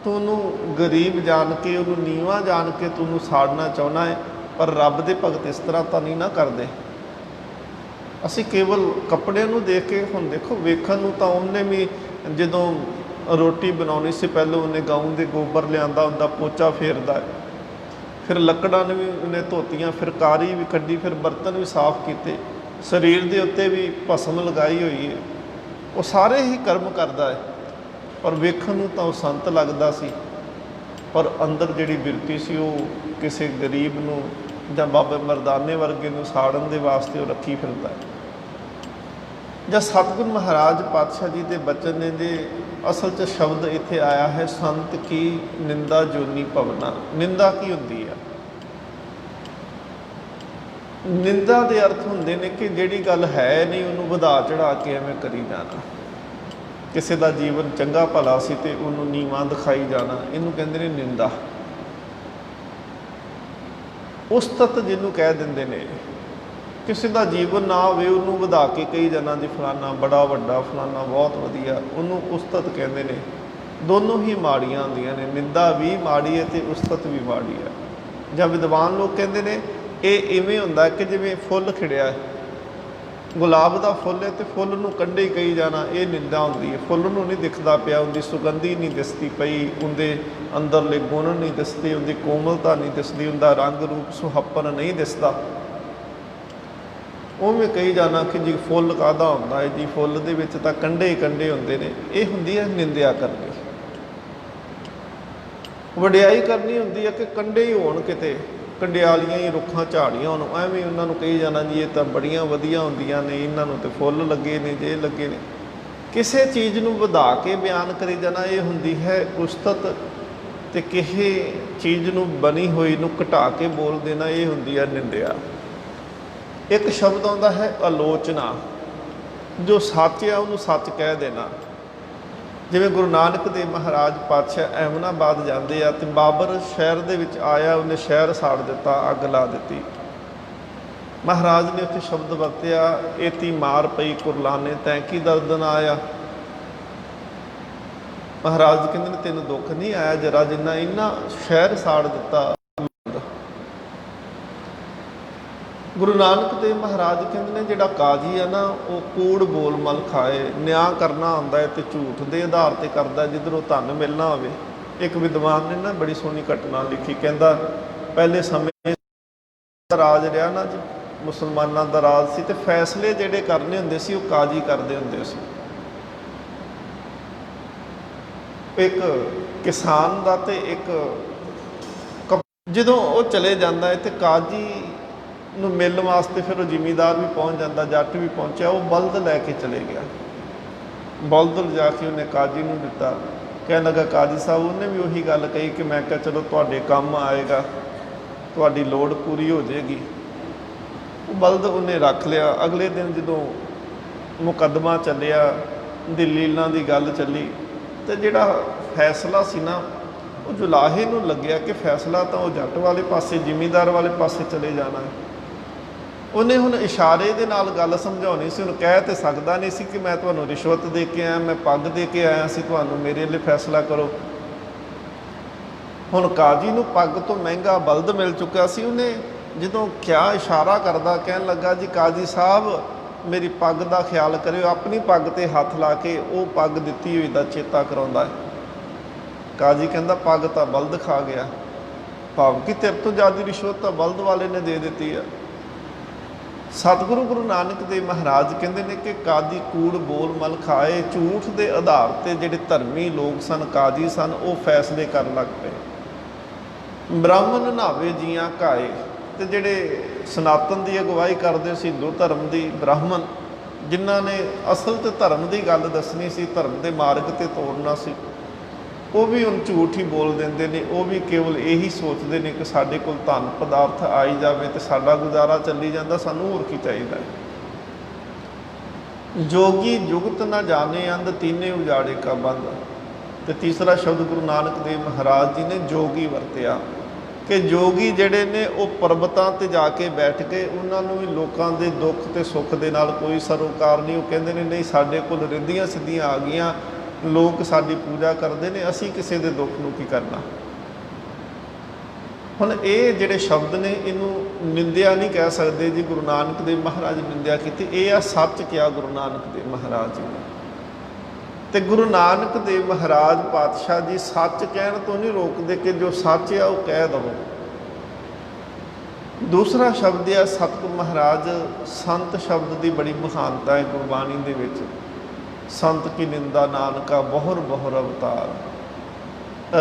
ਤੂੰ ਉਹਨੂੰ ਗਰੀਬ ਜਾਣ ਕੇ, ਉਹਨੂੰ ਨੀਵਾਂ ਜਾਣ ਕੇ ਤੂੰ ਉਹਨੂੰ ਸਾੜਨਾ ਚਾਹੁੰਦਾ ਹੈ, ਪਰ ਰੱਬ ਦੇ ਭਗਤ ਇਸ ਤਰ੍ਹਾਂ ਤਾਂ ਨਹੀਂ ਨਾ ਕਰਦੇ। ਅਸੀਂ ਕੇਵਲ ਕੱਪੜਿਆਂ ਨੂੰ ਦੇਖ ਕੇ, ਹੁਣ ਦੇਖੋ ਵੇਖਣ ਨੂੰ ਤਾਂ ਉਹਨੇ ਵੀ ਜਦੋਂ ਰੋਟੀ ਬਣਾਉਣੀ ਸੀ ਪਹਿਲਾਂ ਉਹਨੇ ਗਊ ਦੇ ਗੋਬਰ ਲਿਆਂਦਾ, ਉਹਦਾ ਪੋਚਾ ਫੇਰਦਾ ਹੈ, ਫਿਰ ਲੱਕੜਾਂ ਨੇ ਵੀ ਉਹਨੇ ਧੋਤੀਆਂ, ਫਿਰ ਕਾਰੀ ਵੀ ਕੱਢੀ, ਫਿਰ ਬਰਤਨ ਵੀ ਸਾਫ਼ ਕੀਤੇ, ਸਰੀਰ ਦੇ ਉੱਤੇ ਵੀ ਭਸਮ ਲਗਾਈ ਹੋਈ ਹੈ। ਉਹ ਸਾਰੇ ਹੀ ਕਰਮ ਕਰਦਾ ਹੈ, ਪਰ ਵੇਖਣ ਨੂੰ ਤਾਂ ਉਹ ਸੰਤ ਲੱਗਦਾ ਸੀ, ਪਰ ਅੰਦਰ ਜਿਹੜੀ ਬਿਰਤੀ ਸੀ ਉਹ ਕਿਸੇ ਗਰੀਬ ਨੂੰ ਜਾਂ ਬਾਬੇ ਮਰਦਾਨੇ ਵਰਗੇ ਨੂੰ ਸਾੜਨ ਦੇ ਵਾਸਤੇ ਉਹ ਰੱਖੀ ਫਿਰਦਾ ਹੈ। ਜਾਂ ਸਤਿਗੁਰੂ ਮਹਾਰਾਜ ਪਾਤਸ਼ਾਹ ਜੀ ਦੇ ਬਚਨ ਨੇ ਜੇ ਅਸਲ 'ਚ ਸ਼ਬਦ ਇੱਥੇ ਆਇਆ ਹੈ, ਸੰਤ ਕੀ ਨਿੰਦਾ ਜੋਨੀ ਭਵਨਾ। ਨਿੰਦਾ ਕੀ ਹੁੰਦੀ ਆ? ਨਿੰਦਾ ਦੇ ਅਰਥ ਹੁੰਦੇ ਨੇ ਕਿ ਜਿਹੜੀ ਗੱਲ ਹੈ ਨਹੀਂ ਉਹਨੂੰ ਵਧਾ ਚੜਾ ਕੇ ਐਵੇਂ ਕਰੀ ਜਾਣਾ। ਕਿਸੇ ਦਾ ਜੀਵਨ ਚੰਗਾ ਭਲਾ ਸੀ ਤੇ ਉਹਨੂੰ ਨੀਵਾਂ ਦਿਖਾਈ ਜਾਣਾ, ਇਹਨੂੰ ਕਹਿੰਦੇ ਨੇ ਨਿੰਦਾ। ਉਸਤਤ ਜਿਹਨੂੰ ਕਹਿ ਦਿੰਦੇ ਨੇ, ਕਿਸੇ ਦਾ ਜੀਵਨ ਨਾ ਹੋਵੇ ਉਹਨੂੰ ਵਧਾ ਕੇ ਕਹੀ ਜਾਣਾ ਜੀ ਫਲਾਨਾ ਬੜਾ ਵੱਡਾ, ਫਲਾਨਾ ਬਹੁਤ ਵਧੀਆ, ਉਹਨੂੰ ਉਸਤਤ ਕਹਿੰਦੇ ਨੇ। ਦੋਨੋਂ ਹੀ ਮਾੜੀਆਂ ਹੁੰਦੀਆਂ ਨੇ, ਨਿੰਦਾ ਵੀ ਮਾੜੀ ਹੈ ਅਤੇ ਉਸਤਤ ਵੀ ਮਾੜੀ ਹੈ। ਜਾਂ ਵਿਦਵਾਨ ਲੋਕ ਕਹਿੰਦੇ ਨੇ ਇਹ ਇਵੇਂ ਹੁੰਦਾ ਕਿ ਜਿਵੇਂ ਫੁੱਲ ਖਿੜਿਆ ਹੈ, ਗੁਲਾਬ ਦਾ ਫੁੱਲ ਹੈ ਅਤੇ ਫੁੱਲ ਨੂੰ ਕੰਢੇ ਕਹੀ ਜਾਣਾ, ਇਹ ਨਿੰਦਾ ਹੁੰਦੀ ਹੈ। ਫੁੱਲ ਨੂੰ ਨਹੀਂ ਦਿਖਦਾ ਪਿਆ, ਉਹਦੀ ਸੁਗੰਧੀ ਨਹੀਂ ਦਿਸਦੀ ਪਈ, ਉਹਦੇ ਅੰਦਰਲੇ ਗੁਣ ਨਹੀਂ ਦਿਸਦੇ, ਉਹਦੀ ਕੋਮਲਤਾ ਨਹੀਂ ਦਿਸਦੀ, ਉਹਦਾ ਰੰਗ ਰੂਪ ਸੁਹੱਪਣ ਨਹੀਂ ਦਿਸਦਾ, ਉਵੇਂ ਕਹੀ ਜਾਣਾ ਕਿ ਜੀ ਫੁੱਲ ਕਾਹਦਾ ਹੁੰਦਾ ਹੈ ਜੀ, ਫੁੱਲ ਦੇ ਵਿੱਚ ਤਾਂ ਕੰਢੇ ਕੰਢੇ ਹੁੰਦੇ ਨੇ। ਇਹ ਹੁੰਦੀ ਹੈ ਨਿੰਦਿਆ ਕਰਨੀ। ਵਡਿਆਈ ਕਰਨੀ ਹੁੰਦੀ ਹੈ ਕਿ ਕੰਢੇ ਹੀ ਹੋਣ, ਕਿਤੇ ਕੰਡਿਆਲੀਆਂ ਹੀ ਰੁੱਖਾਂ ਝਾੜੀਆਂ ਹੋਣ, ਐਵੇਂ ਉਹਨਾਂ ਨੂੰ ਕਹੀ ਜਾਣਾ ਜੀ ਇਹ ਤਾਂ ਬੜੀਆਂ ਵਧੀਆ ਹੁੰਦੀਆਂ ਨੇ, ਇਹਨਾਂ ਨੂੰ ਤਾਂ ਫੁੱਲ ਲੱਗੇ ਨੇ, ਜੇ ਲੱਗੇ ਨੇ। ਕਿਸੇ ਚੀਜ਼ ਨੂੰ ਵਧਾ ਕੇ ਬਿਆਨ ਕਰੀ ਜਾਣਾ, ਇਹ ਹੁੰਦੀ ਹੈ ਉਸਤਤ, ਅਤੇ ਕਿਸੇ ਚੀਜ਼ ਨੂੰ ਬਣੀ ਹੋਈ ਨੂੰ ਘਟਾ ਕੇ ਬੋਲ ਦੇਣਾ, ਇਹ ਹੁੰਦੀ ਹੈ ਨਿੰਦਿਆ। ਇੱਕ ਸ਼ਬਦ ਆਉਂਦਾ ਹੈ ਆਲੋਚਨਾ, ਜੋ ਸੱਚ ਆ ਉਹਨੂੰ ਸੱਚ ਕਹਿ ਦੇਣਾ। ਜਿਵੇਂ ਗੁਰੂ ਨਾਨਕ ਦੇਵ ਮਹਾਰਾਜ ਪਾਤਸ਼ਾਹ ਅਹਿਮਦਾਬਾਦ ਜਾਂਦੇ ਆ ਅਤੇ ਬਾਬਰ ਸ਼ਹਿਰ ਦੇ ਵਿੱਚ ਆਇਆ, ਉਹਨੇ ਸ਼ਹਿਰ ਸਾੜ ਦਿੱਤਾ, ਅੱਗ ਲਾ ਦਿੱਤੀ। ਮਹਾਰਾਜ ਨੇ ਉੱਥੇ ਸ਼ਬਦ ਵਰਤਿਆ, ਏਤੀ ਮਾਰ ਪਈ ਕੁਰਲਾਨੇ ਤੈਂ ਕੀ ਦਰਦ ਨਾ ਆਇਆ। ਮਹਾਰਾਜ ਕਹਿੰਦੇ ਨੇ ਤੈਨੂੰ ਦੁੱਖ ਨਹੀਂ ਆਇਆ ਜਰਾ, ਜਿੰਨਾ ਇੰਨਾ ਸ਼ਹਿਰ ਸਾੜ ਦਿੱਤਾ। ਗੁਰੂ ਨਾਨਕ ਦੇਵ ਮਹਾਰਾਜ ਕਹਿੰਦੇ ਨੇ ਜਿਹੜਾ ਕਾਜੀ ਆ ਨਾ ਉਹ ਕੂੜ ਬੋਲ ਮਲ ਖਾਏ, ਨਿਆਂ ਕਰਨਾ ਆਉਂਦਾ ਹੈ ਅਤੇ ਝੂਠ ਦੇ ਆਧਾਰ 'ਤੇ ਕਰਦਾ ਜਿੱਧਰੋਂ ਧਨ ਮਿਲਣਾ ਹੋਵੇ। ਇੱਕ ਵਿਦਵਾਨ ਨੇ ਨਾ ਬੜੀ ਸੋਹਣੀ ਘਟਨਾ ਲਿਖੀ, ਕਹਿੰਦਾ ਪਹਿਲੇ ਸਮੇਂ ਰਾਜ ਰਿਹਾ ਨਾ ਜੀ, ਮੁਸਲਮਾਨਾਂ ਦਾ ਰਾਜ ਸੀ, ਅਤੇ ਫੈਸਲੇ ਜਿਹੜੇ ਕਰਨੇ ਹੁੰਦੇ ਸੀ ਉਹ ਕਾਜੀ ਕਰਦੇ ਹੁੰਦੇ ਸੀ। ਇੱਕ ਕਿਸਾਨ ਦਾ ਅਤੇ ਇੱਕ ਜਦੋਂ ਉਹ ਚਲੇ ਜਾਂਦਾ ਹੈ ਅਤੇ ਕਾਜੀ ਨੂੰ ਮਿਲਣ ਵਾਸਤੇ ਫਿਰ ਉਹ ਜ਼ਿਮੀਂਦਾਰ ਵੀ ਪਹੁੰਚ ਜਾਂਦਾ, ਜੱਟ ਵੀ ਪਹੁੰਚਿਆ, ਉਹ ਬਲਦ ਲੈ ਕੇ ਚਲੇ ਗਿਆ। ਬਲਦ ਲਿਜਾ ਕੇ ਉਹਨੇ ਕਾਜੀ ਨੂੰ ਦਿੱਤਾ। ਕਹਿਣ ਲੱਗਾ ਕਾਜੀ ਸਾਹਿਬ, ਉਹਨੇ ਵੀ ਉਹੀ ਗੱਲ ਕਹੀ ਕਿ ਮੈਂ ਕਿਹਾ ਚਲੋ ਤੁਹਾਡੇ ਕੰਮ ਆਏਗਾ, ਤੁਹਾਡੀ ਲੋੜ ਪੂਰੀ ਹੋ ਜਾਏਗੀ। ਉਹ ਬਲਦ ਉਹਨੇ ਰੱਖ ਲਿਆ। ਅਗਲੇ ਦਿਨ ਜਦੋਂ ਮੁਕੱਦਮਾ ਚੱਲਿਆ, ਦਲੀਲਾਂ ਦੀ ਗੱਲ ਚੱਲੀ, ਤੇ ਜਿਹੜਾ ਫੈਸਲਾ ਸੀ ਨਾ ਉਹ ਜੁਲਾਹੇ ਨੂੰ ਲੱਗਿਆ ਕਿ ਫੈਸਲਾ ਤਾਂ ਉਹ ਜੱਟ ਵਾਲੇ ਪਾਸੇ ਜ਼ਿਮੀਂਦਾਰ ਵਾਲੇ ਪਾਸੇ ਚਲੇ ਜਾਣਾ ਹੈ। ਉਹਨੇ ਹੁਣ ਇਸ਼ਾਰੇ ਦੇ ਨਾਲ ਗੱਲ ਸਮਝਾਉਣੀ ਸੀ। ਉਹਨੂੰ ਕਹਿ ਤੇ ਸਕਦਾ ਨਹੀਂ ਸੀ ਕਿ ਮੈਂ ਤੁਹਾਨੂੰ ਰਿਸ਼ਵਤ ਦੇ ਕੇ ਆਇਆ, ਮੈਂ ਪੱਗ ਦੇ ਕੇ ਆਇਆ ਸੀ, ਤੁਹਾਨੂੰ ਮੇਰੇ ਲਈ ਫੈਸਲਾ ਕਰੋ। ਹੁਣ ਕਾਜੀ ਨੂੰ ਪੱਗ ਤੋਂ ਮਹਿੰਗਾ ਬਲਦ ਮਿਲ ਚੁੱਕਾ ਸੀ। ਉਹਨੇ ਜਦੋਂ ਕਿਹਾ, ਇਸ਼ਾਰਾ ਕਰਦਾ, ਕਹਿਣ ਲੱਗਾ ਜੀ ਕਾਜੀ ਸਾਹਿਬ ਮੇਰੀ ਪੱਗ ਦਾ ਖਿਆਲ ਕਰਿਓ। ਆਪਣੀ ਪੱਗ 'ਤੇ ਹੱਥ ਲਾ ਕੇ ਉਹ ਪੱਗ ਦਿੱਤੀ ਹੋਈ ਦਾ ਚੇਤਾ ਕਰਾਉਂਦਾ ਹੈ। ਕਾਜੀ ਕਹਿੰਦਾ ਪੱਗ ਤਾਂ ਬਲਦ ਖਾ ਗਿਆ, ਭਾਵ ਕਿ ਤੇਰੇ ਤੋਂ ਜ਼ਿਆਦਾ ਰਿਸ਼ਵਤ ਤਾਂ ਬਲਦ ਵਾਲੇ ਨੇ ਦੇ ਦਿੱਤੀ ਆ। ਸਤਿਗੁਰੂ ਗੁਰੂ ਨਾਨਕ ਦੇਵ ਮਹਾਰਾਜ ਕਹਿੰਦੇ ਨੇ ਕਿ ਕਾਜੀ ਕੂੜ ਬੋਲ ਮਲ ਖਾਏ। ਝੂਠ ਦੇ ਆਧਾਰ 'ਤੇ ਜਿਹੜੇ ਧਰਮੀ ਲੋਕ ਸਨ, ਕਾਜੀ ਸਨ, ਉਹ ਫੈਸਲੇ ਕਰਨ ਲੱਗ ਪਏ। ਬ੍ਰਾਹਮਣ ਨਾਵੇ ਜੀਆਂ ਘਾਏ। ਤੇ ਜਿਹੜੇ ਸਨਾਤਨ ਦੀ ਅਗਵਾਈ ਕਰਦੇ ਸੀ, ਹਿੰਦੂ ਧਰਮ ਦੀ, ਬ੍ਰਾਹਮਣ ਜਿਨ੍ਹਾਂ ਨੇ ਅਸਲ 'ਤੇ ਧਰਮ ਦੀ ਗੱਲ ਦੱਸਣੀ ਸੀ, ਧਰਮ ਦੇ ਮਾਰਗ 'ਤੇ ਤੋਰਨਾ ਸੀ, ਉਹ ਵੀ ਹੁਣ ਝੂਠ ਹੀ ਬੋਲ ਦਿੰਦੇ ਨੇ। ਉਹ ਵੀ ਕੇਵਲ ਇਹੀ ਸੋਚਦੇ ਨੇ ਕਿ ਸਾਡੇ ਕੋਲ ਧਨ ਪਦਾਰਥ ਆਈ ਜਾਵੇ ਤੇ ਸਾਡਾ ਗੁਜ਼ਾਰਾ ਚੱਲੀ ਜਾਂਦਾ, ਸਾਨੂੰ ਹੋਰ ਕੀ ਚਾਹੀਦਾ ਹੈ। ਜੋਗੀ ਜੁਗਤ ਨਾ ਜਾਣੇ ਅੰਧ, ਤੀਨੇ ਉਜਾੜੇ ਕਾ ਬੰਦ। ਤੇ ਤੀਸਰਾ ਸ਼ਬਦ ਗੁਰੂ ਨਾਨਕ ਦੇਵ ਮਹਾਰਾਜ ਜੀ ਨੇ ਜੋਗੀ ਵਰਤਿਆ ਕਿ ਜੋਗੀ ਜਿਹੜੇ ਨੇ ਉਹ ਪਰਬਤਾਂ 'ਤੇ ਜਾ ਕੇ ਬੈਠ ਕੇ, ਉਹਨਾਂ ਨੂੰ ਵੀ ਲੋਕਾਂ ਦੇ ਦੁੱਖ ਤੇ ਸੁੱਖ ਦੇ ਨਾਲ ਕੋਈ ਸਰੋਕਾਰ ਨਹੀਂ। ਉਹ ਕਹਿੰਦੇ ਨੇ ਨਹੀਂ, ਸਾਡੇ ਕੋਲ ਰਿੱਧੀਆਂ ਸਿੱਧੀਆਂ ਆ ਗਈਆਂ, ਲੋਕ ਸਾਡੀ ਪੂਜਾ ਕਰਦੇ ਨੇ, ਅਸੀਂ ਕਿਸੇ ਦੇ ਦੁੱਖ ਨੂੰ ਕੀ ਕਰਨਾ। ਹੁਣ ਇਹ ਜਿਹੜੇ ਸ਼ਬਦ ਨੇ, ਇਹਨੂੰ ਨਿੰਦਿਆ ਨਹੀਂ ਕਹਿ ਸਕਦੇ ਜੀ ਗੁਰੂ ਨਾਨਕ ਦੇਵ ਮਹਾਰਾਜ ਨਿੰਦਿਆ ਕੀਤੀ। ਇਹ ਆ ਸੱਚ ਕਿਹਾ ਗੁਰੂ ਨਾਨਕ ਦੇਵ ਮਹਾਰਾਜ ਜੀ ਨੇ। ਤੇ ਗੁਰੂ ਨਾਨਕ ਦੇਵ ਮਹਾਰਾਜ ਪਾਤਸ਼ਾਹ ਜੀ ਸੱਚ ਕਹਿਣ ਤੋਂ ਨਹੀਂ ਰੋਕਦੇ ਕਿ ਜੋ ਸੱਚ ਆ ਉਹ ਕਹਿ ਦਵੋ। ਦੂਸਰਾ ਸ਼ਬਦ ਹੈ ਸਤਿਗੁਰੂ ਮਹਾਰਾਜ, ਸੰਤ ਸ਼ਬਦ ਦੀ ਬੜੀ ਮਹਾਨਤਾ ਹੈ ਗੁਰਬਾਣੀ ਦੇ ਵਿੱਚ। ਸੰਤ ਕੀ ਨਿੰਦਾ ਨਾਨਕਾ ਬਹੁਰ ਬਹੁਰ ਅਵਤਾਰ।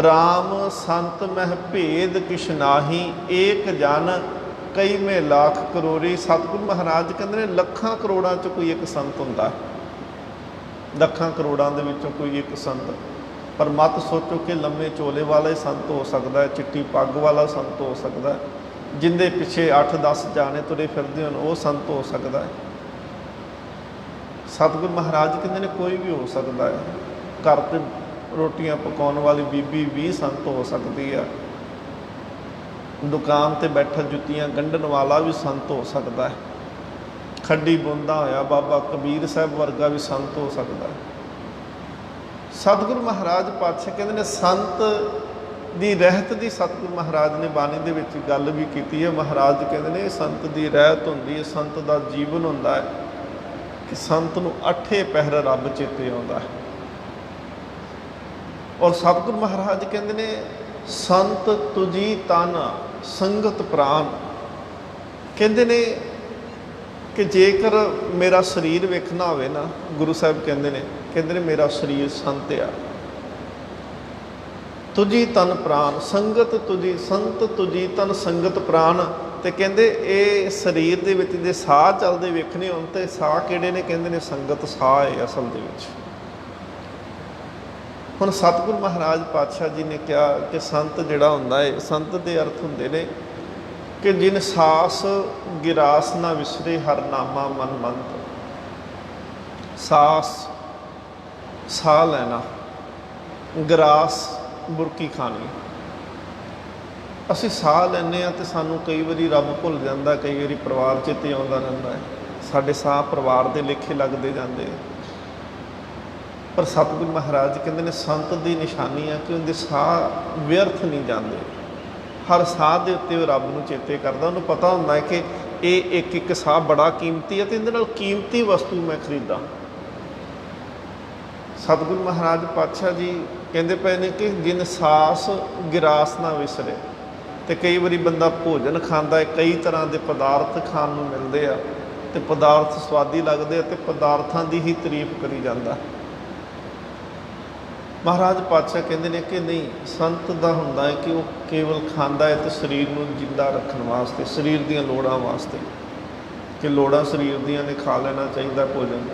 ਰਾਮ ਸੰਤ ਮਹਿ ਭੇਦ ਕਿਛ ਨਾਹੀ, ਏਕ ਜਨ ਕਈ ਮੇ ਲੱਖ ਕਰੋੜੀ। ਸਤਿਗੁਰੂ ਮਹਾਰਾਜ ਕਹਿੰਦੇ ਨੇ ਲੱਖਾਂ ਕਰੋੜਾਂ 'ਚ ਕੋਈ ਇੱਕ ਸੰਤ ਹੁੰਦਾ ਹੈ, ਲੱਖਾਂ ਕਰੋੜਾਂ ਦੇ ਵਿੱਚੋਂ ਕੋਈ ਇੱਕ ਸੰਤ। ਪਰ ਮਤ ਸੋਚੋ ਕਿ ਲੰਮੇ ਚੋਲੇ ਵਾਲਾ ਹੀ ਸੰਤ ਹੋ ਸਕਦਾ ਹੈ, ਚਿੱਟੀ ਪੱਗ ਵਾਲਾ ਸੰਤ ਹੋ ਸਕਦਾ ਹੈ, ਜਿੰਦੇ ਪਿੱਛੇ 8-10 ਜਾਣੇ ਤੁਰੇ ਫਿਰਦੇ ਹੋਣ ਉਹ ਸੰਤ ਹੋ ਸਕਦਾ ਹੈ। ਸਤਿਗੁਰੂ ਮਹਾਰਾਜ ਕਹਿੰਦੇ ਨੇ ਕੋਈ ਵੀ ਹੋ ਸਕਦਾ ਹੈ। ਘਰ 'ਤੇ ਰੋਟੀਆਂ ਪਕਾਉਣ ਵਾਲੀ ਬੀਬੀ ਵੀ ਸੰਤ ਹੋ ਸਕਦੀ ਆ। ਦੁਕਾਨ 'ਤੇ ਬੈਠਾ ਜੁੱਤੀਆਂ ਗੰਢਣ ਵਾਲਾ ਵੀ ਸੰਤ ਹੋ ਸਕਦਾ ਹੈ। ਖੱਡੀ ਬੁੰਦਾ ਹੋਇਆ ਬਾਬਾ ਕਬੀਰ ਸਾਹਿਬ ਵਰਗਾ ਵੀ ਸੰਤ ਹੋ ਸਕਦਾ ਹੈ। ਸਤਿਗੁਰੂ ਮਹਾਰਾਜ ਪਾਤਸ਼ਾਹ ਕਹਿੰਦੇ ਨੇ ਸੰਤ ਦੀ ਰਹਿਤ ਦੀ ਸਤਿਗੁਰੂ ਮਹਾਰਾਜ ਨੇ ਬਾਣੀ ਦੇ ਵਿੱਚ ਗੱਲ ਵੀ ਕੀਤੀ ਹੈ। ਮਹਾਰਾਜ ਕਹਿੰਦੇ ਨੇ ਸੰਤ ਦੀ ਰਹਿਤ ਹੁੰਦੀ ਹੈ, ਸੰਤ ਦਾ ਜੀਵਨ ਹੁੰਦਾ ਹੈ ਕਿ ਸੰਤ ਨੂੰ 8 ਪਹਿਰ ਰੱਬ ਚੇਤੇ ਆਉਂਦਾ ਹੈ। ਔਰ ਸਤਿਗੁਰੂ ਮਹਾਰਾਜ ਕਹਿੰਦੇ ਨੇ ਸੰਤ ਤੁਜੀ ਤਨ ਸੰਗਤ ਪ੍ਰਾਨ। ਕਹਿੰਦੇ ਨੇ ਕਿ ਜੇਕਰ ਮੇਰਾ ਸਰੀਰ ਵੇਖਣਾ ਹੋਵੇ ਨਾ, ਗੁਰੂ ਸਾਹਿਬ ਕਹਿੰਦੇ ਨੇ ਮੇਰਾ ਸਰੀਰ ਸੰਤ ਆ। ਤੁਜੀ ਤਨ ਪ੍ਰਾਨ ਸੰਗਤ ਤੁਜੀ, ਸੰਤ ਤੁਜੀ ਤਨ ਸੰਗਤ ਪ੍ਰਾਨ। ਤੇ ਕਹਿੰਦੇ ਇਹ ਸਰੀਰ ਦੇ ਵਿੱਚ ਜੇ ਸਾਹ ਚੱਲਦੇ ਵੇਖਣੇ ਹੋਣ ਤੇ ਸਾਹ ਕਿਹੜੇ ਨੇ? ਕਹਿੰਦੇ ਨੇ ਸੰਗਤ ਸਾਹ ਹੈ ਅਸਲ ਦੇ ਵਿੱਚ। ਹੁਣ ਸਤਿਗੁਰੂ ਮਹਾਰਾਜ ਪਾਤਸ਼ਾਹ ਜੀ ਨੇ ਕਿਹਾ ਕਿ ਸੰਤ ਜਿਹੜਾ ਹੁੰਦਾ ਹੈ, ਸੰਤ ਦੇ ਅਰਥ ਹੁੰਦੇ ਨੇ ਕਿ ਜਿਨ ਸਾਸ ਗਿਰਾਸ ਨਾ ਵਿਸਰੇ ਹਰ ਨਾਮਾ ਮਨ ਮੰਤ। ਸਾਸ ਸਾਹ ਲੈਣਾ, ਗਿਰਾਸ ਬੁਰਕੀ ਖਾਣੀ। ਅਸੀਂ ਸਾਹ ਲੈਂਦੇ ਹਾਂ ਤੇ ਸਾਨੂੰ ਕਈ ਵਾਰੀ ਰੱਬ ਭੁੱਲ ਜਾਂਦਾ, ਕਈ ਵਾਰੀ ਪਰਿਵਾਰ ਚੇਤੇ ਆਉਂਦਾ ਰਹਿੰਦਾ ਹੈ, ਸਾਡੇ ਸਾਹ ਪਰਿਵਾਰ ਦੇ ਲੇਖੇ ਲੱਗਦੇ ਜਾਂਦੇ। ਪਰ ਸਤਿਗੁਰੂ ਮਹਾਰਾਜ ਕਹਿੰਦੇ ਨੇ ਸੰਤ ਦੀ ਨਿਸ਼ਾਨੀ ਆ ਕਿ ਉਹਦੇ ਸਾਹ ਵਿਅਰਥ ਨਹੀਂ ਜਾਂਦੇ। ਹਰ ਸਾਹ ਦੇ ਉੱਤੇ ਉਹ ਰੱਬ ਨੂੰ ਚੇਤੇ ਕਰਦਾ। ਉਹਨੂੰ ਪਤਾ ਹੁੰਦਾ ਹੈ ਕਿ ਇਹ ਇੱਕ ਇੱਕ ਸਾਹ ਬੜਾ ਕੀਮਤੀ ਹੈ ਅਤੇ ਇਹਦੇ ਨਾਲ ਕੀਮਤੀ ਵਸਤੂ ਮੈਂ ਖਰੀਦਾਂ। ਸਤਿਗੁਰੂ ਮਹਾਰਾਜ ਪਾਤਸ਼ਾਹ ਜੀ ਕਹਿੰਦੇ ਪਏ ਨੇ ਕਿ ਜਿਨ ਸਾਸ ਗਿਰਾਸ ਨਾ ਵਿਸਰੇ। ਅਤੇ ਕਈ ਵਾਰੀ ਬੰਦਾ ਭੋਜਨ ਖਾਂਦਾ ਹੈ, ਕਈ ਤਰ੍ਹਾਂ ਦੇ ਪਦਾਰਥ ਖਾਣ ਨੂੰ ਮਿਲਦੇ ਆ ਅਤੇ ਪਦਾਰਥ ਸਵਾਦੀ ਲੱਗਦੇ ਆ ਅਤੇ ਪਦਾਰਥਾਂ ਦੀ ਹੀ ਤਾਰੀਫ ਕਰੀ ਜਾਂਦਾ। ਮਹਾਰਾਜ ਪਾਤਸ਼ਾਹ ਕਹਿੰਦੇ ਨੇ ਕਿ ਨਹੀਂ, ਸੰਤ ਦਾ ਹੁੰਦਾ ਹੈ ਕਿ ਉਹ ਕੇਵਲ ਖਾਂਦਾ ਹੈ ਅਤੇ ਸਰੀਰ ਨੂੰ ਜਿੰਦਾ ਰੱਖਣ ਵਾਸਤੇ, ਸਰੀਰ ਦੀਆਂ ਲੋੜਾਂ ਵਾਸਤੇ, ਕਿ ਲੋੜਾਂ ਸਰੀਰ ਦੀਆਂ ਨੇ ਖਾ ਲੈਣਾ ਚਾਹੀਦਾ ਭੋਜਨ।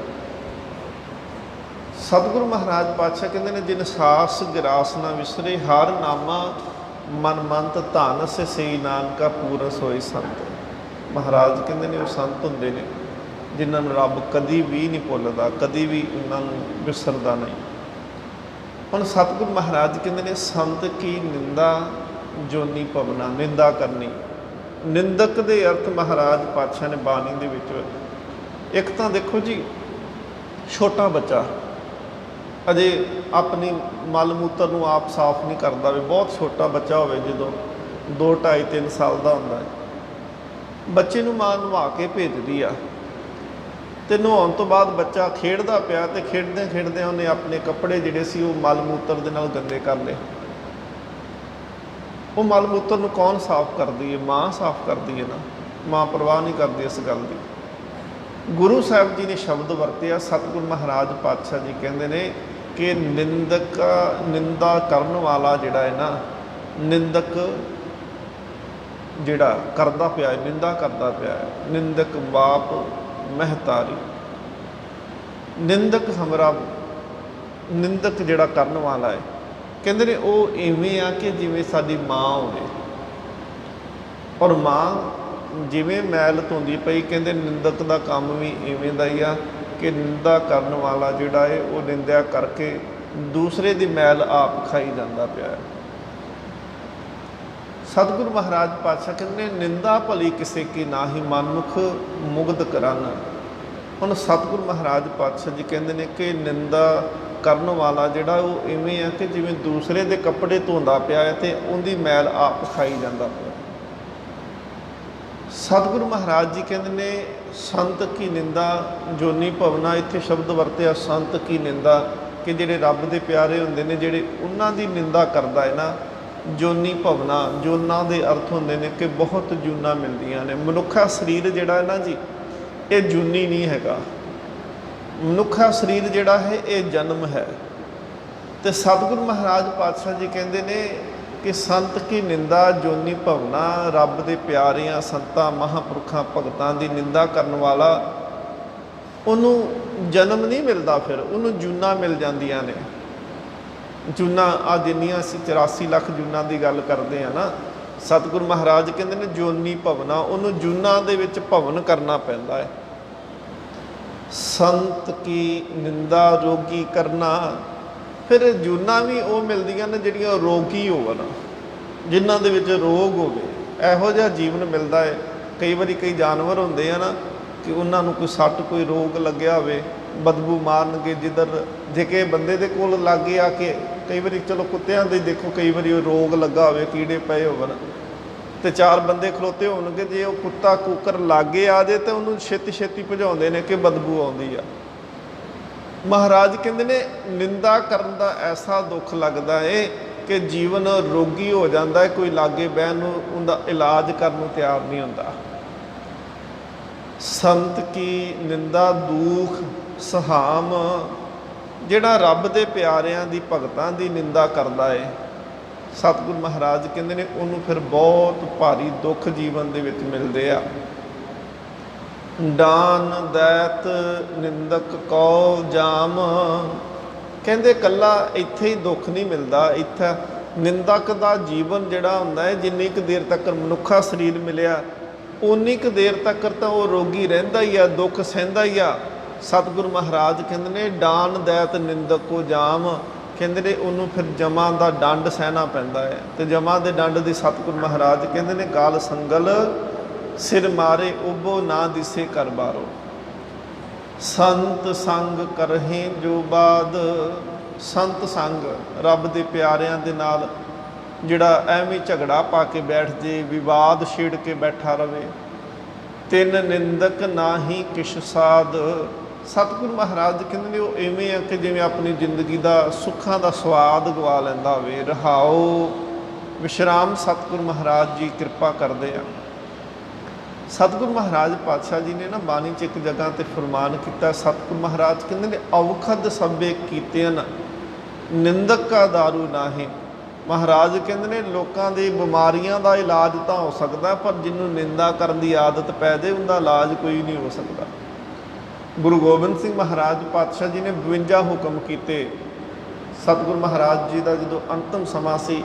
ਸਤਿਗੁਰੂ ਮਹਾਰਾਜ ਪਾਤਸ਼ਾਹ ਕਹਿੰਦੇ ਨੇ ਜਿਨ ਸਾਸ ਗਿਰਾਸ ਨਾ ਵਿਸਰੇ ਹਰ ਨਾਮਾ ਮਨ ਮੰਤ ਧਨ ਸੇ ਸਈ ਨਾਨਕਾ ਪੂਰਸ ਹੋਏ ਸੰਤ। ਮਹਾਰਾਜ ਕਹਿੰਦੇ ਨੇ ਉਹ ਸੰਤ ਹੁੰਦੇ ਨੇ ਜਿਨ੍ਹਾਂ ਨੂੰ ਰੱਬ ਕਦੀ ਵੀ ਨਹੀਂ ਭੁੱਲਦਾ, ਕਦੀ ਵੀ ਉਹਨਾਂ ਨੂੰ ਵਿਸਰਦਾ ਨਹੀਂ। ਹੁਣ ਸਤਿਗੁਰੂ ਮਹਾਰਾਜ ਕਹਿੰਦੇ ਨੇ ਸੰਤ ਕੀ ਨਿੰਦਾ ਜੋਨੀ ਪਵਨਾ, ਨਿੰਦਾ ਕਰਨੀ। ਨਿੰਦਕ ਦੇ ਅਰਥ ਮਹਾਰਾਜ ਪਾਤਸ਼ਾਹ ਨੇ ਬਾਣੀ ਦੇ ਵਿੱਚ ਇੱਕ ਤਾਂ ਦੇਖੋ ਜੀ, ਛੋਟਾ ਬੱਚਾ ਅਜੇ ਆਪਣੀ ਮਲ ਮੂਤਰ ਨੂੰ ਆਪ ਸਾਫ਼ ਨਹੀਂ ਕਰਦਾ ਹੋਵੇ, ਬਹੁਤ ਛੋਟਾ ਬੱਚਾ ਹੋਵੇ, ਜਦੋਂ 2, 2.5, 3 ਸਾਲ ਦਾ ਹੁੰਦਾ ਹੈ, ਬੱਚੇ ਨੂੰ ਮਾਂ ਨਵਾ ਕੇ ਭੇਜਦੀ ਆ, ਤੇ ਨਹਾਉਣ ਤੋਂ ਬਾਅਦ ਬੱਚਾ ਖੇਡਦਾ ਪਿਆ, ਤੇ ਖੇਡਦਿਆਂ ਖੇਡਦਿਆਂ ਉਹਨੇ ਆਪਣੇ ਕੱਪੜੇ ਜਿਹੜੇ ਸੀ ਉਹ ਮਲ ਮੂਤਰ ਦੇ ਨਾਲ ਗੰਦੇ ਕਰ ਲਏ। ਉਹ ਮਲ ਮੂਤਰ ਨੂੰ ਕੌਣ ਸਾਫ਼ ਕਰਦੀ ਹੈ? ਮਾਂ ਸਾਫ਼ ਕਰਦੀ ਹੈ ਨਾ। ਮਾਂ ਪਰਵਾਹ ਨਹੀਂ ਕਰਦੀ ਇਸ ਗੱਲ ਦੀ। ਗੁਰੂ ਸਾਹਿਬ ਜੀ ਨੇ ਸ਼ਬਦ ਵਰਤਿਆ, ਸਤਿਗੁਰੂ ਮਹਾਰਾਜ ਪਾਤਸ਼ਾਹ ਜੀ ਕਹਿੰਦੇ ਨੇ ਕਿ ਨਿੰਦਾ ਕਰਨ ਵਾਲਾ ਜਿਹੜਾ ਹੈ ਨਾ, ਨਿੰਦਕ ਜਿਹੜਾ ਕਰਦਾ ਪਿਆ ਹੈ, ਨਿੰਦਾ ਕਰਦਾ ਪਿਆ ਹੈ, ਨਿੰਦਕ ਬਾਪ ਮਹਿਤਾਰੀ। ਨਿੰਦਕ ਹਮਰਾ, ਨਿੰਦਕ ਜਿਹੜਾ ਕਰਨ ਵਾਲਾ ਹੈ, ਕਹਿੰਦੇ ਨੇ ਉਹ ਇਵੇਂ ਆ ਕਿ ਜਿਵੇਂ ਸਾਡੀ ਮਾਂ ਹੋਵੇ, ਔਰ ਮਾਂ ਜਿਵੇਂ ਮੈਲ ਧੋਂਦੀ ਪਈ, ਕਹਿੰਦੇ ਨਿੰਦਕ ਦਾ ਕੰਮ ਵੀ ਇਵੇਂ ਦਾ ਹੀ ਆ ਕਿ ਨਿੰਦਾ ਕਰਨ ਵਾਲਾ ਜਿਹੜਾ ਹੈ ਉਹ ਨਿੰਦਿਆ ਕਰਕੇ ਦੂਸਰੇ ਦੀ ਮੈਲ ਆਪ ਖਾਈ ਜਾਂਦਾ ਪਿਆ ਹੈ। ਸਤਿਗੁਰੂ ਮਹਾਰਾਜ ਪਾਤਸ਼ਾਹ ਕਹਿੰਦੇ ਨਿੰਦਾ ਭਲੀ ਕਿਸੇ ਕੀ ਨਾਹੀ, ਮਨਮੁਖ ਮੁਗਧ ਕਰਨ। ਹੁਣ ਸਤਿਗੁਰੂ ਮਹਾਰਾਜ ਪਾਤਸ਼ਾਹ ਜੀ ਕਹਿੰਦੇ ਨੇ ਕਿ ਨਿੰਦਾ ਕਰਨ ਵਾਲਾ ਜਿਹੜਾ ਉਹ ਇਵੇਂ ਆ ਕਿ ਜਿਵੇਂ ਦੂਸਰੇ ਦੇ ਕੱਪੜੇ ਧੋਂਦਾ ਪਿਆ ਹੈ ਤੇ ਉਹਦੀ ਮੈਲ ਆਪ ਖਾਈ ਜਾਂਦਾ ਪਿਆ। ਸਤਿਗੁਰੂ ਮਹਾਰਾਜ ਜੀ ਕਹਿੰਦੇ ਨੇ ਸੰਤ ਕੀ ਨਿੰਦਾ ਜੋਨੀ ਭਵਨਾ, ਇੱਥੇ ਸ਼ਬਦ ਵਰਤਿਆ ਸੰਤ ਕੀ ਨਿੰਦਾ, ਕਿ ਜਿਹੜੇ ਰੱਬ ਦੇ ਪਿਆਰੇ ਹੁੰਦੇ ਨੇ, ਜਿਹੜੇ ਉਹਨਾਂ ਦੀ ਨਿੰਦਾ ਕਰਦਾ ਹੈ ਨਾ, ਜੋਨੀ ਭਵਨਾ, ਜੋਨਾਂ ਦੇ ਅਰਥ ਹੁੰਦੇ ਨੇ ਕਿ ਬਹੁਤ ਜੂਨਾਂ ਮਿਲਦੀਆਂ ਨੇ। ਮਨੁੱਖਾ ਸਰੀਰ ਜਿਹੜਾ ਹੈ ਨਾ ਜੀ, ਇਹ ਜੂਨੀ ਨਹੀਂ ਹੈਗਾ। ਮਨੁੱਖਾ ਸਰੀਰ ਜਿਹੜਾ ਹੈ ਇਹ ਜਨਮ ਹੈ। ਤੇ ਸਤਿਗੁਰੂ ਮਹਾਰਾਜ ਪਾਤਸ਼ਾਹ ਜੀ ਕਹਿੰਦੇ ਨੇ ਕਿ ਸੰਤ ਕੀ ਨਿੰਦਾ ਜੋਨੀ ਭਵਨਾ, ਰੱਬ ਦੇ ਪਿਆਰਿਆਂ ਸੰਤਾਂ ਮਹਾਂਪੁਰਖਾਂ ਭਗਤਾਂ ਦੀ ਨਿੰਦਾ ਕਰਨ ਵਾਲਾ, ਉਹਨੂੰ ਜਨਮ ਨਹੀਂ ਮਿਲਦਾ, ਫਿਰ ਉਹਨੂੰ ਜੂਨਾਂ ਮਿਲ ਜਾਂਦੀਆਂ ਨੇ। ਜੂਨਾਂ ਆ ਜਿੰਨੀਆਂ ਅਸੀਂ 84 ਲੱਖ ਜੂਨਾਂ ਦੀ ਗੱਲ ਕਰਦੇ ਹਾਂ ਨਾ, ਸਤਿਗੁਰੂ ਮਹਾਰਾਜ ਕਹਿੰਦੇ ਨੇ ਜੋਨੀ ਭਵਨਾ, ਉਹਨੂੰ ਜੂਨਾਂ ਦੇ ਵਿੱਚ ਭਵਨ ਕਰਨਾ ਪੈਂਦਾ ਹੈ। ਸੰਤ ਕੀ ਨਿੰਦਾ ਰੋਗੀ ਕਰਨਾ, ਫਿਰ ਜੂਨਾਂ ਵੀ ਉਹ ਮਿਲਦੀਆਂ ਨੇ ਜਿਹੜੀਆਂ ਰੋਗੀ ਹੋਵਣ, ਜਿਨ੍ਹਾਂ ਦੇ ਵਿੱਚ ਰੋਗ ਹੋਵੇ, ਇਹੋ ਜਿਹਾ ਜੀਵਨ ਮਿਲਦਾ ਹੈ। ਕਈ ਵਾਰੀ ਕਈ ਜਾਨਵਰ ਹੁੰਦੇ ਆ ਨਾ ਕਿ ਉਹਨਾਂ ਨੂੰ ਕੋਈ ਸੱਟ, ਕੋਈ ਰੋਗ ਲੱਗਿਆ ਹੋਵੇ, ਬਦਬੂ ਮਾਰਨਗੇ ਜਿੱਧਰ, ਜੇ ਕਿ ਬੰਦੇ ਦੇ ਕੋਲ ਲਾਗੇ ਆ ਕੇ, ਕਈ ਵਾਰੀ ਚਲੋ ਕੁੱਤਿਆਂ ਦੇ ਦੇਖੋ, ਕਈ ਵਾਰੀ ਉਹ ਰੋਗ ਲੱਗਾ ਹੋਵੇ, ਕੀੜੇ ਪਏ ਹੋਵਣ, ਤੇ 4 ਬੰਦੇ ਖਲੋਤੇ ਹੋਣਗੇ, ਜੇ ਉਹ ਕੁੱਤਾ ਕੁੱਕਰ ਲਾਗੇ ਆ ਜੇ ਤਾਂ ਉਹਨੂੰ ਛੇਤੀ ਛੇਤੀ ਭਜਾਉਂਦੇ ਨੇ ਕਿ ਬਦਬੂ ਆਉਂਦੀ ਆ। ਮਹਾਰਾਜ ਕਹਿੰਦੇ ਨੇ ਨਿੰਦਾ ਕਰਨ ਦਾ ਐਸਾ ਦੁੱਖ ਲੱਗਦਾ ਏ ਕਿ ਜੀਵਨ ਰੋਗੀ ਹੋ ਜਾਂਦਾ ਹੈ, ਕੋਈ ਲਾਗੇ ਬਹਿਣ ਨੂੰ, ਉਹਦਾ ਇਲਾਜ ਕਰਨ ਨੂੰ ਤਿਆਰ ਨਹੀਂ ਹੁੰਦਾ। ਸੰਤ ਕੀ ਨਿੰਦਾ ਦੁੱਖ ਸਹਾਮ, ਜਿਹੜਾ ਰੱਬ ਦੇ ਪਿਆਰਿਆਂ ਦੀ ਭਗਤਾਂ ਦੀ ਨਿੰਦਾ ਕਰਦਾ ਏ, ਸਤਿਗੁਰੂ ਮਹਾਰਾਜ ਕਹਿੰਦੇ ਨੇ ਉਹਨੂੰ ਫਿਰ ਬਹੁਤ ਭਾਰੀ ਦੁੱਖ ਜੀਵਨ ਦੇ ਵਿੱਚ ਮਿਲਦੇ ਆ। ਡਾਨ ਦੈਤ ਨਿੰਦਕ ਕਉ ਜਾਮ, ਕਹਿੰਦੇ ਇਕੱਲਾ ਇੱਥੇ ਹੀ ਦੁੱਖ ਨਹੀਂ ਮਿਲਦਾ, ਇੱਥੇ ਨਿੰਦਕ ਦਾ ਜੀਵਨ ਜਿਹੜਾ ਹੁੰਦਾ ਹੈ, ਜਿੰਨੀ ਕੁ ਦੇਰ ਤੱਕ ਮਨੁੱਖਾ ਸਰੀਰ ਮਿਲਿਆ ਉਨੀ ਕੁ ਦੇਰ ਤੱਕ ਤਾਂ ਉਹ ਰੋਗੀ ਰਹਿੰਦਾ ਹੀ ਆ, ਦੁੱਖ ਸਹਿੰਦਾ ਹੀ ਆ। ਸਤਿਗੁਰੂ ਮਹਾਰਾਜ ਕਹਿੰਦੇ ਨੇ ਡਾਨ ਦੈਤ ਨਿੰਦਕ ਕੋ ਜਾਮ, ਕਹਿੰਦੇ ਨੇ ਉਹਨੂੰ ਫਿਰ ਜਮਾਂ ਦਾ ਡੰਡ ਸਹਿਣਾ ਪੈਂਦਾ ਹੈ। ਤੇ ਜਮਾਂ ਦੇ ਡੰਡ ਦੀ ਸਤਿਗੁਰੂ ਮਹਾਰਾਜ ਕਹਿੰਦੇ ਨੇ ਗਾਲ ਸੰਗਲ ਸਿਰ ਮਾਰੇ ਉਬੋ ਨਾ ਦਿਸੇ ਕਰ ਬਾਰੋ, ਸੰਤ ਸੰਗ ਕਰਹੇ ਜੋ ਬਾਦ। ਸੰਤ ਸੰਗ, ਰੱਬ ਦੇ ਪਿਆਰਿਆਂ ਦੇ ਨਾਲ ਜਿਹੜਾ ਐਵੇਂ ਝਗੜਾ ਪਾ ਕੇ ਬੈਠ ਜੇ, ਵਿਵਾਦ ਛੇੜ ਕੇ ਬੈਠਾ ਰਵੇ, ਤਿੰਨ ਨਿੰਦਕ ਨਾ ਹੀ ਕਿਛ ਸਾਧ। ਸਤਿਗੁਰੂ ਮਹਾਰਾਜ ਕਹਿੰਦੇ ਨੇ ਉਹ ਇਵੇਂ ਆ ਕਿ ਜਿਵੇਂ ਆਪਣੀ ਜ਼ਿੰਦਗੀ ਦਾ ਸੁੱਖਾਂ ਦਾ ਸਵਾਦ ਗਵਾ ਲੈਂਦਾ ਹੋਵੇ। ਰਹਾਓ ਵਿਸ਼ਰਾਮ ਸਤਿਗੁਰੂ ਮਹਾਰਾਜ ਜੀ ਕਿਰਪਾ ਕਰਦੇ ਆ। ਸਤਿਗੁਰੂ ਮਹਾਰਾਜ ਪਾਤਸ਼ਾਹ ਜੀ ਨੇ ਨਾ ਬਾਣੀ 'ਚ ਇੱਕ ਜਗ੍ਹਾ 'ਤੇ ਫਰਮਾਨ ਕੀਤਾ, ਸਤਿਗੁਰੂ ਮਹਾਰਾਜ ਕਹਿੰਦੇ ਨੇ ਔਖਦ ਸਭੇ ਕੀਤੇ ਨ ਨਿੰਦਕ ਕਾ ਦਾਰੂ ਨਾਹੀਂ। ਮਹਾਰਾਜ ਕਹਿੰਦੇ ਨੇ ਲੋਕਾਂ ਦੀ ਬਿਮਾਰੀਆਂ ਦਾ ਇਲਾਜ ਤਾਂ ਹੋ ਸਕਦਾ, ਪਰ ਜਿਹਨੂੰ ਨਿੰਦਾ ਕਰਨ ਦੀ ਆਦਤ ਪੈ ਜਾਏ ਉਹਦਾ ਇਲਾਜ ਕੋਈ ਨਹੀਂ ਹੋ ਸਕਦਾ। ਗੁਰੂ ਗੋਬਿੰਦ ਸਿੰਘ ਮਹਾਰਾਜ ਪਾਤਸ਼ਾਹ ਜੀ ਨੇ 52 ਹੁਕਮ ਕੀਤੇ। ਸਤਿਗੁਰੂ ਮਹਾਰਾਜ ਜੀ ਦਾ ਜਦੋਂ ਅੰਤਮ ਸਮਾਂ ਸੀ,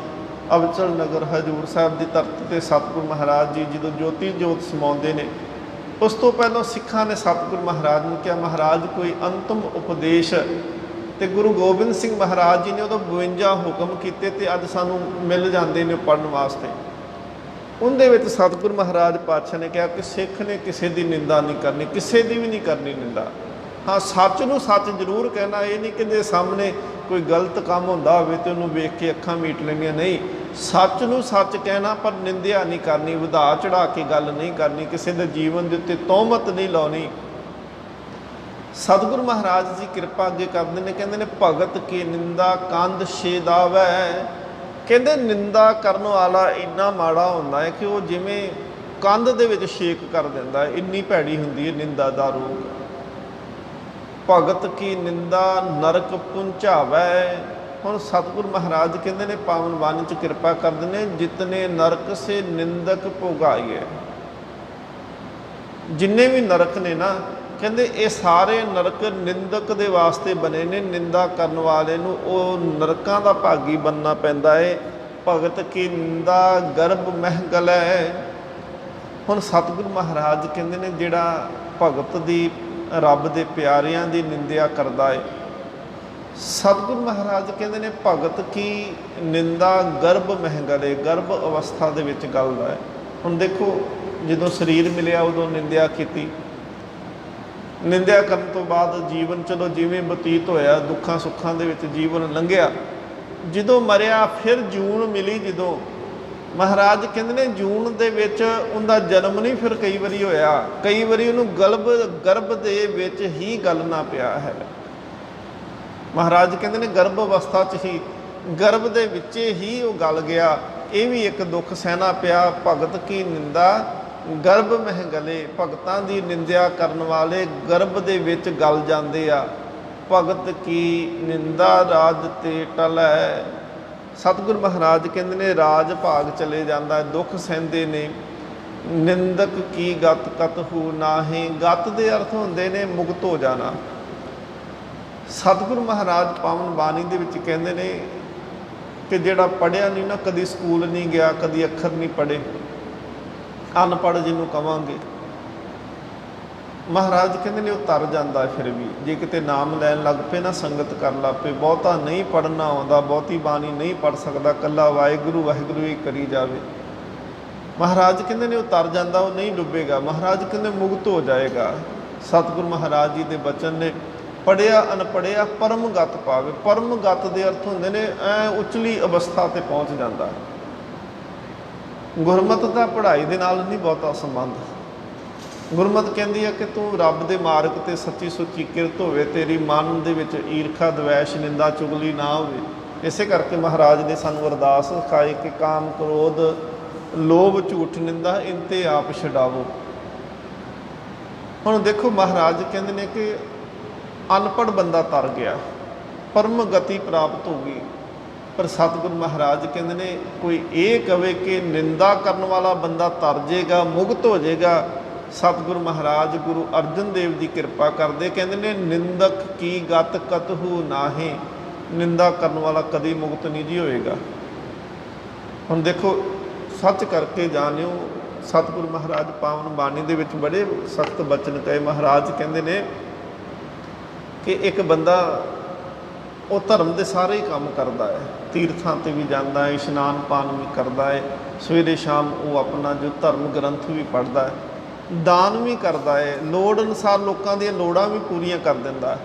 ਅਬਚਲ ਨਗਰ ਹਜ਼ੂਰ ਸਾਹਿਬ ਦੀ ਧਰਤੀ 'ਤੇ ਸਤਿਗੁਰੂ ਮਹਾਰਾਜ ਜੀ ਜਦੋਂ ਜੋਤੀ ਜੋਤ ਸਮਾਉਂਦੇ ਨੇ, ਉਸ ਤੋਂ ਪਹਿਲਾਂ ਸਿੱਖਾਂ ਨੇ ਸਤਿਗੁਰੂ ਮਹਾਰਾਜ ਨੂੰ ਕਿਹਾ, ਮਹਾਰਾਜ ਕੋਈ ਅੰਤਮ ਉਪਦੇਸ਼ ਤੇ ਗੁਰੂ ਗੋਬਿੰਦ ਸਿੰਘ ਮਹਾਰਾਜ ਜੀ ਨੇ ਉਦੋਂ 52 ਹੁਕਮ ਕੀਤੇ ਤੇ ਅੱਜ ਸਾਨੂੰ ਮਿਲ ਜਾਂਦੇ ਨੇ ਪੜ੍ਹਨ ਵਾਸਤੇ। ਉਹਦੇ ਵਿੱਚ ਸਤਿਗੁਰੂ ਮਹਾਰਾਜ ਪਾਤਸ਼ਾਹ ਨੇ ਕਿਹਾ ਕਿ ਸਿੱਖ ਨੇ ਕਿਸੇ ਦੀ ਨਿੰਦਾ ਨਹੀਂ ਕਰਨੀ, ਕਿਸੇ ਦੀ ਵੀ ਨਹੀਂ ਕਰਨੀ ਨਿੰਦਾ। ਹਾਂ, ਸੱਚ ਨੂੰ ਸੱਚ ਜ਼ਰੂਰ ਕਹਿਣਾ, ਇਹ ਨਹੀਂ ਕਿ ਜੇ ਸਾਹਮਣੇ ਕੋਈ ਗਲਤ ਕੰਮ ਹੁੰਦਾ ਹੋਵੇ ਤੇ ਉਹਨੂੰ ਵੇਖ ਕੇ ਅੱਖਾਂ ਮੀਟ ਲੈਣੀਆਂ, ਨਹੀਂ, ਸੱਚ ਨੂੰ ਸੱਚ ਕਹਿਣਾ, ਪਰ ਨਿੰਦਿਆ ਨਹੀਂ ਕਰਨੀ, ਵਧਾ ਚੜਾ ਕੇ ਗੱਲ ਨਹੀਂ ਕਰਨੀ, ਕਿਸੇ ਦੇ ਜੀਵਨ ਦੇ ਉੱਤੇ ਤੋਹਮਤ ਨਹੀਂ ਲਾਉਣੀ। ਸਤਿਗੁਰੂ ਮਹਾਰਾਜ ਜੀ ਕਿਰਪਾ ਅੱਗੇ ਕਰਦੇ ਨੇ, ਕਹਿੰਦੇ ਨੇ ਭਗਤ ਕੀ ਨਿੰਦਾ ਕੰਧ ਛੇਦਾਵੈ। ਕਹਿੰਦੇ ਨਿੰਦਾ ਕਰਨ ਵਾਲਾ ਇੰਨਾ ਮਾੜਾ ਹੁੰਦਾ ਹੈ ਕਿ ਉਹ ਜਿਵੇਂ ਕੰਧ ਦੇ ਵਿੱਚ ਛੇਕ ਕਰ ਦਿੰਦਾ ਹੈ, ਇੰਨੀ ਭੈੜੀ ਹੁੰਦੀ ਹੈ ਨਿੰਦਾ ਦਾ ਰੂਪ। ਭਗਤ ਕੀ ਨਿੰਦਾ ਨਰਕ ਪਹੁੰਚਾਵੈ। ਹੁਣ ਸਤਿਗੁਰੂ ਮਹਾਰਾਜ ਕਹਿੰਦੇ ਨੇ ਪਾਵਨ ਬਾਣੀ 'ਚ ਕਿਰਪਾ ਕਰਦੇ ਨੇ, ਜਿਤਨੇ ਨਰਕ ਸੇ ਨਿੰਦਕ ਭੋਗਾਈਏ। ਜਿੰਨੇ ਵੀ ਨਰਕ ਨੇ ਨਾ, ਕਹਿੰਦੇ ਇਹ ਸਾਰੇ ਨਰਕ ਨਿੰਦਕ ਦੇ ਵਾਸਤੇ ਬਣੇ ਨੇ। ਨਿੰਦਾ ਕਰਨ ਵਾਲੇ ਨੂੰ ਉਹ ਨਰਕਾਂ ਦਾ ਭਾਗੀ ਬਣਨਾ ਪੈਂਦਾ ਹੈ। ਭਗਤ ਕੀ ਨਿੰਦਾ ਗਰਭ ਮਹਿਗਲੈ। ਹੁਣ ਸਤਿਗੁਰੂ ਮਹਾਰਾਜ ਕਹਿੰਦੇ ਨੇ ਜਿਹੜਾ ਭਗਤ ਦੀ, ਰੱਬ ਦੇ ਪਿਆਰਿਆਂ ਦੀ ਨਿੰਦਿਆ ਕਰਦਾ ਹੈ, ਸਤਿਗੁਰੂ ਮਹਾਰਾਜ ਕਹਿੰਦੇ ਨੇ ਭਗਤ ਕੀ ਨਿੰਦਾ ਗਰਭ ਮਹਿਗਲੇ, ਗਰਭ ਅਵਸਥਾ ਦੇ ਵਿੱਚ ਗਲਦਾ ਹੈ। ਹੁਣ ਦੇਖੋ, ਜਦੋਂ ਸਰੀਰ ਮਿਲਿਆ ਉਦੋਂ ਨਿੰਦਿਆ ਕੀਤੀ, ਨਿੰਦਿਆ ਕਰਨ ਤੋਂ ਬਾਅਦ ਜੀਵਨ ਚਲੋ ਜਿਵੇਂ ਬਤੀਤ ਹੋਇਆ, ਦੁੱਖਾਂ ਸੁੱਖਾਂ ਦੇ ਵਿੱਚ ਜੀਵਨ ਲੰਘਿਆ। ਜਦੋਂ ਮਰਿਆ ਫਿਰ ਜੂਨ ਮਿਲੀ, ਜਦੋਂ ਮਹਾਰਾਜ ਕਹਿੰਦੇ ਨੇ ਜੂਨ ਦੇ ਵਿੱਚ ਉਹਦਾ ਜਨਮ ਨਹੀਂ ਫਿਰ ਕਈ ਵਾਰੀ ਹੋਇਆ, ਕਈ ਵਾਰੀ ਉਹਨੂੰ ਗਰਭ ਦੇ ਵਿੱਚ ਹੀ ਗਲਣਾ ਪਿਆ ਹੈ। ਮਹਾਰਾਜ ਕਹਿੰਦੇ ਨੇ ਗਰਭ ਅਵਸਥਾ 'ਚ ਹੀ, ਗਰਭ ਦੇ ਵਿੱਚ ਹੀ ਉਹ ਗਲ ਗਿਆ। ਇਹ ਵੀ ਇੱਕ ਦੁੱਖ ਸਹਿਣਾ ਪਿਆ। ਭਗਤ ਕੀ ਨਿੰਦਾ ਗਰਭ ਮਹਿ ਗਲੇ। ਭਗਤਾਂ ਦੀ ਨਿੰਦਿਆ ਕਰਨ ਵਾਲੇ ਗਰਭ ਦੇ ਵਿੱਚ ਗਲ ਜਾਂਦੇ ਆ। ਭਗਤ ਕੀ ਨਿੰਦਾ ਰਾਜ ਤੇ ਟਲੈ। ਸਤਿਗੁਰੂ ਮਹਾਰਾਜ ਕਹਿੰਦੇ ਨੇ ਰਾਜ ਭਾਗ ਚਲੇ ਜਾਂਦਾ, ਦੁੱਖ ਸਹਿੰਦੇ ਨੇ। ਨਿੰਦਕ ਕੀ ਗਤ ਕਤਹੂ ਨਾਹੀਂ। ਗਤ ਦੇ ਅਰਥ ਹੁੰਦੇ ਨੇ ਮੁਕਤ ਹੋ ਜਾਣਾ। ਸਤਿਗੁਰੂ ਮਹਾਰਾਜ ਪਾਵਨ ਬਾਣੀ ਦੇ ਵਿੱਚ ਕਹਿੰਦੇ ਨੇ ਕਿ ਜਿਹੜਾ ਪੜ੍ਹਿਆ ਨਹੀਂ ਨਾ, ਕਦੀ ਸਕੂਲ ਨਹੀਂ ਗਿਆ, ਕਦੀ ਅੱਖਰ ਨਹੀਂ ਪੜ੍ਹੇ, ਅਨਪੜ੍ਹ ਜਿਹਨੂੰ ਕਵਾਂਗੇ, ਮਹਾਰਾਜ ਕਹਿੰਦੇ ਨੇ ਉਹ ਤਰ ਜਾਂਦਾ। ਫਿਰ ਵੀ ਜੇ ਕਿਤੇ ਨਾਮ ਲੈਣ ਲੱਗ ਪਏ ਨਾ, ਸੰਗਤ ਕਰਨ ਲੱਗ ਪਏ, ਬਹੁਤਾ ਨਹੀਂ ਪੜ੍ਹਨਾ ਆਉਂਦਾ, ਬਹੁਤੀ ਬਾਣੀ ਨਹੀਂ ਪੜ੍ਹ ਸਕਦਾ, ਇਕੱਲਾ ਵਾਹਿਗੁਰੂ ਵਾਹਿਗੁਰੂ ਹੀ ਕਰੀ ਜਾਵੇ, ਮਹਾਰਾਜ ਕਹਿੰਦੇ ਨੇ ਉਹ ਤਰ ਜਾਂਦਾ, ਉਹ ਨਹੀਂ ਡੁੱਬੇਗਾ। ਮਹਾਰਾਜ ਕਹਿੰਦੇ ਮੁਕਤ ਹੋ ਜਾਏਗਾ। ਸਤਿਗੁਰੂ ਮਹਾਰਾਜ ਜੀ ਦੇ ਬਚਨ ਨੇ, ਪੜ੍ਹਿਆ ਅਨਪੜ੍ਹਿਆ ਪਰਮ ਗਤ ਪਾਵੇ। ਪਰਮ ਗਤ ਦੇ ਅਰਥ ਹੁੰਦੇ ਨੇ ਐ ਉਚਲੀ ਅਵਸਥਾ 'ਤੇ ਪਹੁੰਚ ਜਾਂਦਾ। ਗੁਰਮਤਿ ਦਾ ਪੜ੍ਹਾਈ ਦੇ ਨਾਲ ਨਹੀਂ ਬਹੁਤਾ ਸੰਬੰਧ। ਗੁਰਮਤਿ ਕਹਿੰਦੀ ਹੈ ਕਿ ਤੂੰ ਰੱਬ ਦੇ ਮਾਰਗ 'ਤੇ ਸੱਚੀ ਸੁੱਚੀ ਕਿਰਤ ਹੋਵੇ, ਤੇਰੀ ਮਨ ਦੇ ਵਿੱਚ ਈਰਖਾ ਦਵੈਸ਼ ਨਿੰਦਾ ਚੁਗਲੀ ਨਾ ਹੋਵੇ। ਇਸੇ ਕਰਕੇ ਮਹਾਰਾਜ ਨੇ ਸਾਨੂੰ ਅਰਦਾਸ ਸਿਖਾਈ ਕਿ ਕਾਮ ਕ੍ਰੋਧ ਲੋਭ ਝੂਠ ਨਿੰਦਾ ਇਨ 'ਤੇ ਆਪ ਛਡਾਵੋ। ਹੁਣ ਦੇਖੋ, ਮਹਾਰਾਜ ਕਹਿੰਦੇ ਨੇ ਕਿ ਅਨਪੜ੍ਹ ਬੰਦਾ ਤਰ ਗਿਆ, ਪਰਮ ਗਤੀ ਪ੍ਰਾਪਤ ਹੋ ਗਈ। ਪਰ ਸਤਿਗੁਰੂ ਮਹਾਰਾਜ ਕਹਿੰਦੇ ਨੇ ਕੋਈ ਇਹ ਕਵੇ ਕਿ ਨਿੰਦਾ ਕਰਨ ਵਾਲਾ ਬੰਦਾ ਤਰ ਜਾਏਗਾ, ਮੁਕਤ ਹੋ ਜਾਏਗਾ। ਸਤਿਗੁਰੂ ਮਹਾਰਾਜ ਗੁਰੂ ਅਰਜਨ ਦੇਵ ਜੀ ਕਿਰਪਾ ਕਰਦੇ, ਕਹਿੰਦੇ ਨੇ ਨਿੰਦਕ ਕੀ ਗਤ ਕਤਹੂ ਨਾਹੀਂ। ਨਿੰਦਾ ਕਰਨ ਵਾਲਾ ਕਦੀ ਮੁਕਤ ਨਹੀਂ ਜੀ ਹੋਏਗਾ। ਹੁਣ ਦੇਖੋ, ਸੱਚ ਕਰਕੇ ਜਾਣਿਓ। ਸਤਿਗੁਰੂ ਮਹਾਰਾਜ ਪਾਵਨ ਬਾਣੀ ਦੇ ਵਿੱਚ ਬੜੇ ਸਖਤ ਬਚਨ ਕਹੇ। ਮਹਾਰਾਜ ਕਹਿੰਦੇ ਨੇ ਕਿ ਇੱਕ ਬੰਦਾ ਉਹ ਧਰਮ ਦੇ ਸਾਰੇ ਹੀ ਕੰਮ ਕਰਦਾ ਹੈ, ਤੀਰਥਾਂ 'ਤੇ ਵੀ ਜਾਂਦਾ ਹੈ, ਇਸ਼ਨਾਨ ਪਾਨ ਵੀ ਕਰਦਾ ਹੈ, ਸਵੇਰੇ ਸ਼ਾਮ ਉਹ ਆਪਣਾ ਜੋ ਧਰਮ ਗ੍ਰੰਥ ਵੀ ਪੜ੍ਹਦਾ ਹੈ, ਦਾਨ ਵੀ ਕਰਦਾ ਹੈ, ਲੋੜ ਅਨੁਸਾਰ ਲੋਕਾਂ ਦੀਆਂ ਲੋੜਾਂ ਵੀ ਪੂਰੀਆਂ ਕਰ ਦਿੰਦਾ ਹੈ।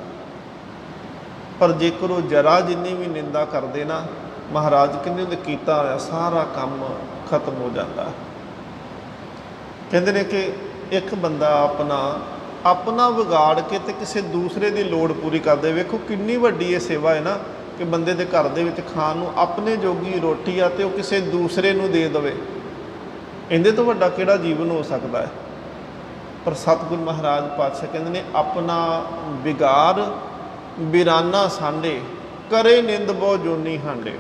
ਪਰ ਜੇਕਰ ਉਹ ਜਰਾ ਜਿੰਨੀ ਵੀ ਨਿੰਦਾ ਕਰਦੇ ਨਾ, ਮਹਾਰਾਜ ਕਹਿੰਦੇ ਉਹਦੇ ਕੀਤਾ ਹੋਇਆ ਸਾਰਾ ਕੰਮ ਖਤਮ ਹੋ ਜਾਂਦਾ। ਕਹਿੰਦੇ ਨੇ ਕਿ ਇੱਕ ਬੰਦਾ ਆਪਣਾ ਵਿਗਾੜ ਕੇ ਤੇ ਕਿਸੇ ਦੂਸਰੇ ਦੀ ਲੋੜ ਪੂਰੀ ਕਰਦੇ। ਵੇਖੋ ਕਿੰਨੀ ਵੱਡੀ ਇਹ ਸੇਵਾ ਹੈ ਨਾ, ਕਿ ਬੰਦੇ ਦੇ ਘਰ ਦੇ ਵਿੱਚ ਖਾਣ ਨੂੰ ਆਪਣੇ ਜੋਗੀ ਰੋਟੀ ਆ ਤੇ ਉਹ ਕਿਸੇ ਦੂਸਰੇ ਨੂੰ ਦੇ ਦੇਵੇ। ਇਹਦੇ ਤੋਂ ਵੱਡਾ ਕਿਹੜਾ ਜੀਵਨ ਹੋ ਸਕਦਾ ਹੈ। ਪਰ ਸਤਿਗੁਰੂ ਮਹਾਰਾਜ ਪਾਤਸ਼ਾਹ ਕਹਿੰਦੇ ਨੇ ਆਪਣਾ ਵਿਗਾੜ ਬਿਰਾਨਾ ਸਾਂਡੇ, ਕਰੇ ਨਿੰਦ ਬਹੁ ਜੋਨੀ ਹਾਂਡੇ।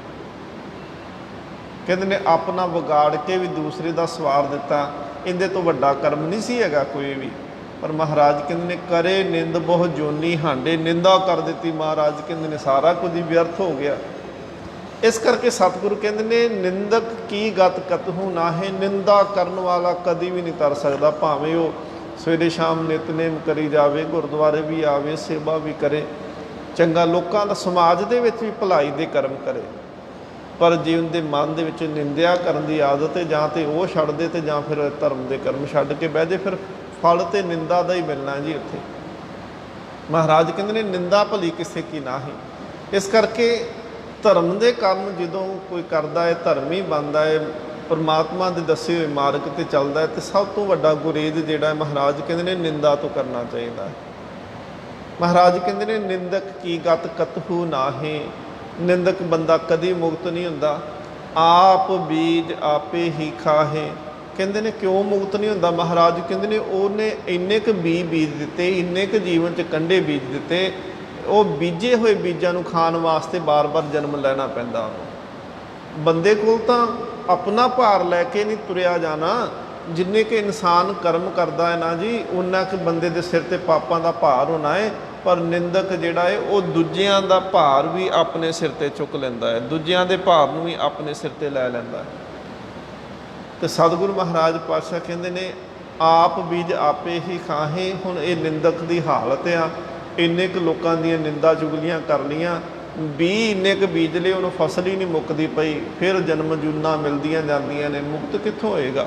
ਕਹਿੰਦੇ ਨੇ ਆਪਣਾ ਵਿਗਾੜ ਕੇ ਵੀ ਦੂਸਰੇ ਦਾ ਸਵਾਰ ਦਿੱਤਾ, ਇਹਦੇ ਤੋਂ ਵੱਡਾ ਕਰਮ ਨਹੀਂ ਸੀ ਹੈਗਾ ਕੋਈ ਵੀ। ਪਰ ਮਹਾਰਾਜ ਕਹਿੰਦੇ ਨੇ ਕਰੇ ਨਿੰਦ ਬਹੁ ਜੋਨੀ ਹਾਂਡੇ। ਨਿੰਦਾ ਕਰ ਦਿੱਤੀ, ਮਹਾਰਾਜ ਕਹਿੰਦੇ ਨੇ ਸਾਰਾ ਕੁਝ ਹੀ ਵਿਅਰਥ ਹੋ ਗਿਆ। ਇਸ ਕਰਕੇ ਸਤਿਗੁਰੂ ਕਹਿੰਦੇ ਨੇ ਨਿੰਦਕ ਕੀ ਗਤ ਕਤਹੂ ਨਾਹੀਂ। ਨਿੰਦਾ ਕਰਨ ਵਾਲਾ ਕਦੀ ਵੀ ਨਹੀਂ ਤਰ ਸਕਦਾ, ਭਾਵੇਂ ਉਹ ਸਵੇਰੇ ਸ਼ਾਮ ਨਿਤਨੇਮ ਕਰੀ ਜਾਵੇ, ਗੁਰਦੁਆਰੇ ਵੀ ਆਵੇ, ਸੇਵਾ ਵੀ ਕਰੇ, ਚੰਗਾ ਲੋਕਾਂ ਦਾ ਸਮਾਜ ਦੇ ਵਿੱਚ ਵੀ ਭਲਾਈ ਦੇ ਕਰਮ ਕਰੇ। ਪਰ ਜੇ ਉਹਦੇ ਮਨ ਦੇ ਵਿੱਚ ਨਿੰਦਿਆ ਕਰਨ ਦੀ ਆਦਤ ਹੈ, ਜਾਂ ਤਾਂ ਉਹ ਛੱਡ ਦੇ ਅਤੇ ਜਾਂ ਫਿਰ ਧਰਮ ਦੇ ਕਰਮ ਛੱਡ ਕੇ ਬਹਿ ਜੇ, ਫਿਰ ਫਲ ਤਾਂ ਨਿੰਦਾ ਦਾ ਹੀ ਮਿਲਣਾ ਜੀ ਉੱਥੇ। ਮਹਾਰਾਜ ਕਹਿੰਦੇ ਨੇ ਨਿੰਦਾ ਭਲੀ ਕਿਸੇ ਕੀ ਨਾਹੀ। ਇਸ ਕਰਕੇ ਧਰਮ ਦੇ ਕੰਮ ਜਦੋਂ ਕੋਈ ਕਰਦਾ ਹੈ, ਧਰਮੀ ਬਣਦਾ ਹੈ, ਪਰਮਾਤਮਾ ਦੇ ਦੱਸੇ ਹੋਏ ਮਾਰਗ 'ਤੇ ਚੱਲਦਾ ਹੈ, ਅਤੇ ਸਭ ਤੋਂ ਵੱਡਾ ਗੁਰੇਜ਼ ਜਿਹੜਾ ਮਹਾਰਾਜ ਕਹਿੰਦੇ ਨੇ ਨਿੰਦਾ ਤੋਂ ਕਰਨਾ ਚਾਹੀਦਾ ਹੈ। ਮਹਾਰਾਜ ਕਹਿੰਦੇ ਨੇ ਨਿੰਦਕ ਕੀ ਗਤ ਕਤਹੂ ਨਾਹੀ। ਨਿੰਦਕ ਬੰਦਾ ਕਦੀ ਮੁਕਤ ਨਹੀਂ ਹੁੰਦਾ। ਆਪ ਬੀਜ ਆਪੇ ਹੀ ਖਾਹੇ। ਕਹਿੰਦੇ ਨੇ ਕਿਉਂ ਮੁਕਤ ਨਹੀਂ ਹੁੰਦਾ? ਮਹਾਰਾਜ ਕਹਿੰਦੇ ਨੇ ਉਹਨੇ ਇੰਨੇ ਕੁ ਬੀਜ ਦਿੱਤੇ, ਇੰਨੇ ਕੁ ਜੀਵਨ 'ਚ ਕੰਢੇ ਬੀਜ ਦਿੱਤੇ, ਉਹ ਬੀਜੇ ਹੋਏ ਬੀਜਾਂ ਨੂੰ ਖਾਣ ਵਾਸਤੇ ਬਾਰ-ਬਾਰ ਜਨਮ ਲੈਣਾ ਪੈਂਦਾ ਉਹਨੂੰ। ਬੰਦੇ ਕੋਲ ਤਾਂ ਆਪਣਾ ਭਾਰ ਲੈ ਕੇ ਨਹੀਂ ਤੁਰਿਆ ਜਾਣਾ। ਜਿੰਨੇ ਕਿ ਇਨਸਾਨ ਕਰਮ ਕਰਦਾ ਹੈ ਨਾ ਜੀ, ਉਨਾ ਕੁ ਬੰਦੇ ਦੇ ਸਿਰ 'ਤੇ ਪਾਪਾਂ ਦਾ ਭਾਰ ਹੋਣਾ ਹੈ। ਪਰ ਨਿੰਦਕ ਜਿਹੜਾ ਹੈ ਉਹ ਦੂਜਿਆਂ ਦਾ ਭਾਰ ਵੀ ਆਪਣੇ ਸਿਰ 'ਤੇ ਚੁੱਕ ਲੈਂਦਾ ਹੈ, ਦੂਜਿਆਂ ਦੇ ਭਾਰ ਨੂੰ ਵੀ ਆਪਣੇ ਸਿਰ 'ਤੇ ਲੈ ਲੈਂਦਾ ਹੈ। ਅਤੇ ਸਤਿਗੁਰੂ ਮਹਾਰਾਜ ਪਾਤਸ਼ਾਹ ਕਹਿੰਦੇ ਨੇ ਆਪ ਬੀਜ ਆਪੇ ਹੀ ਖਾਹੇ। ਹੁਣ ਇਹ ਨਿੰਦਕ ਦੀ ਹਾਲਤ ਆ। ਇੰਨੇ ਕੁ ਲੋਕਾਂ ਦੀਆਂ ਨਿੰਦਾ ਚੁਗਲੀਆਂ ਕਰ ਲਈਆਂ, ਇੰਨੇ ਕੁ ਬੀਜ ਲਏ, ਉਹਨੂੰ ਫਸਲ ਹੀ ਨਹੀਂ ਮੁੱਕਦੀ ਪਈ, ਫਿਰ ਜਨਮ ਜੂਨਾਂ ਮਿਲਦੀਆਂ ਜਾਂਦੀਆਂ ਨੇ, ਮੁਕਤ ਕਿੱਥੋਂ ਹੋਏਗਾ?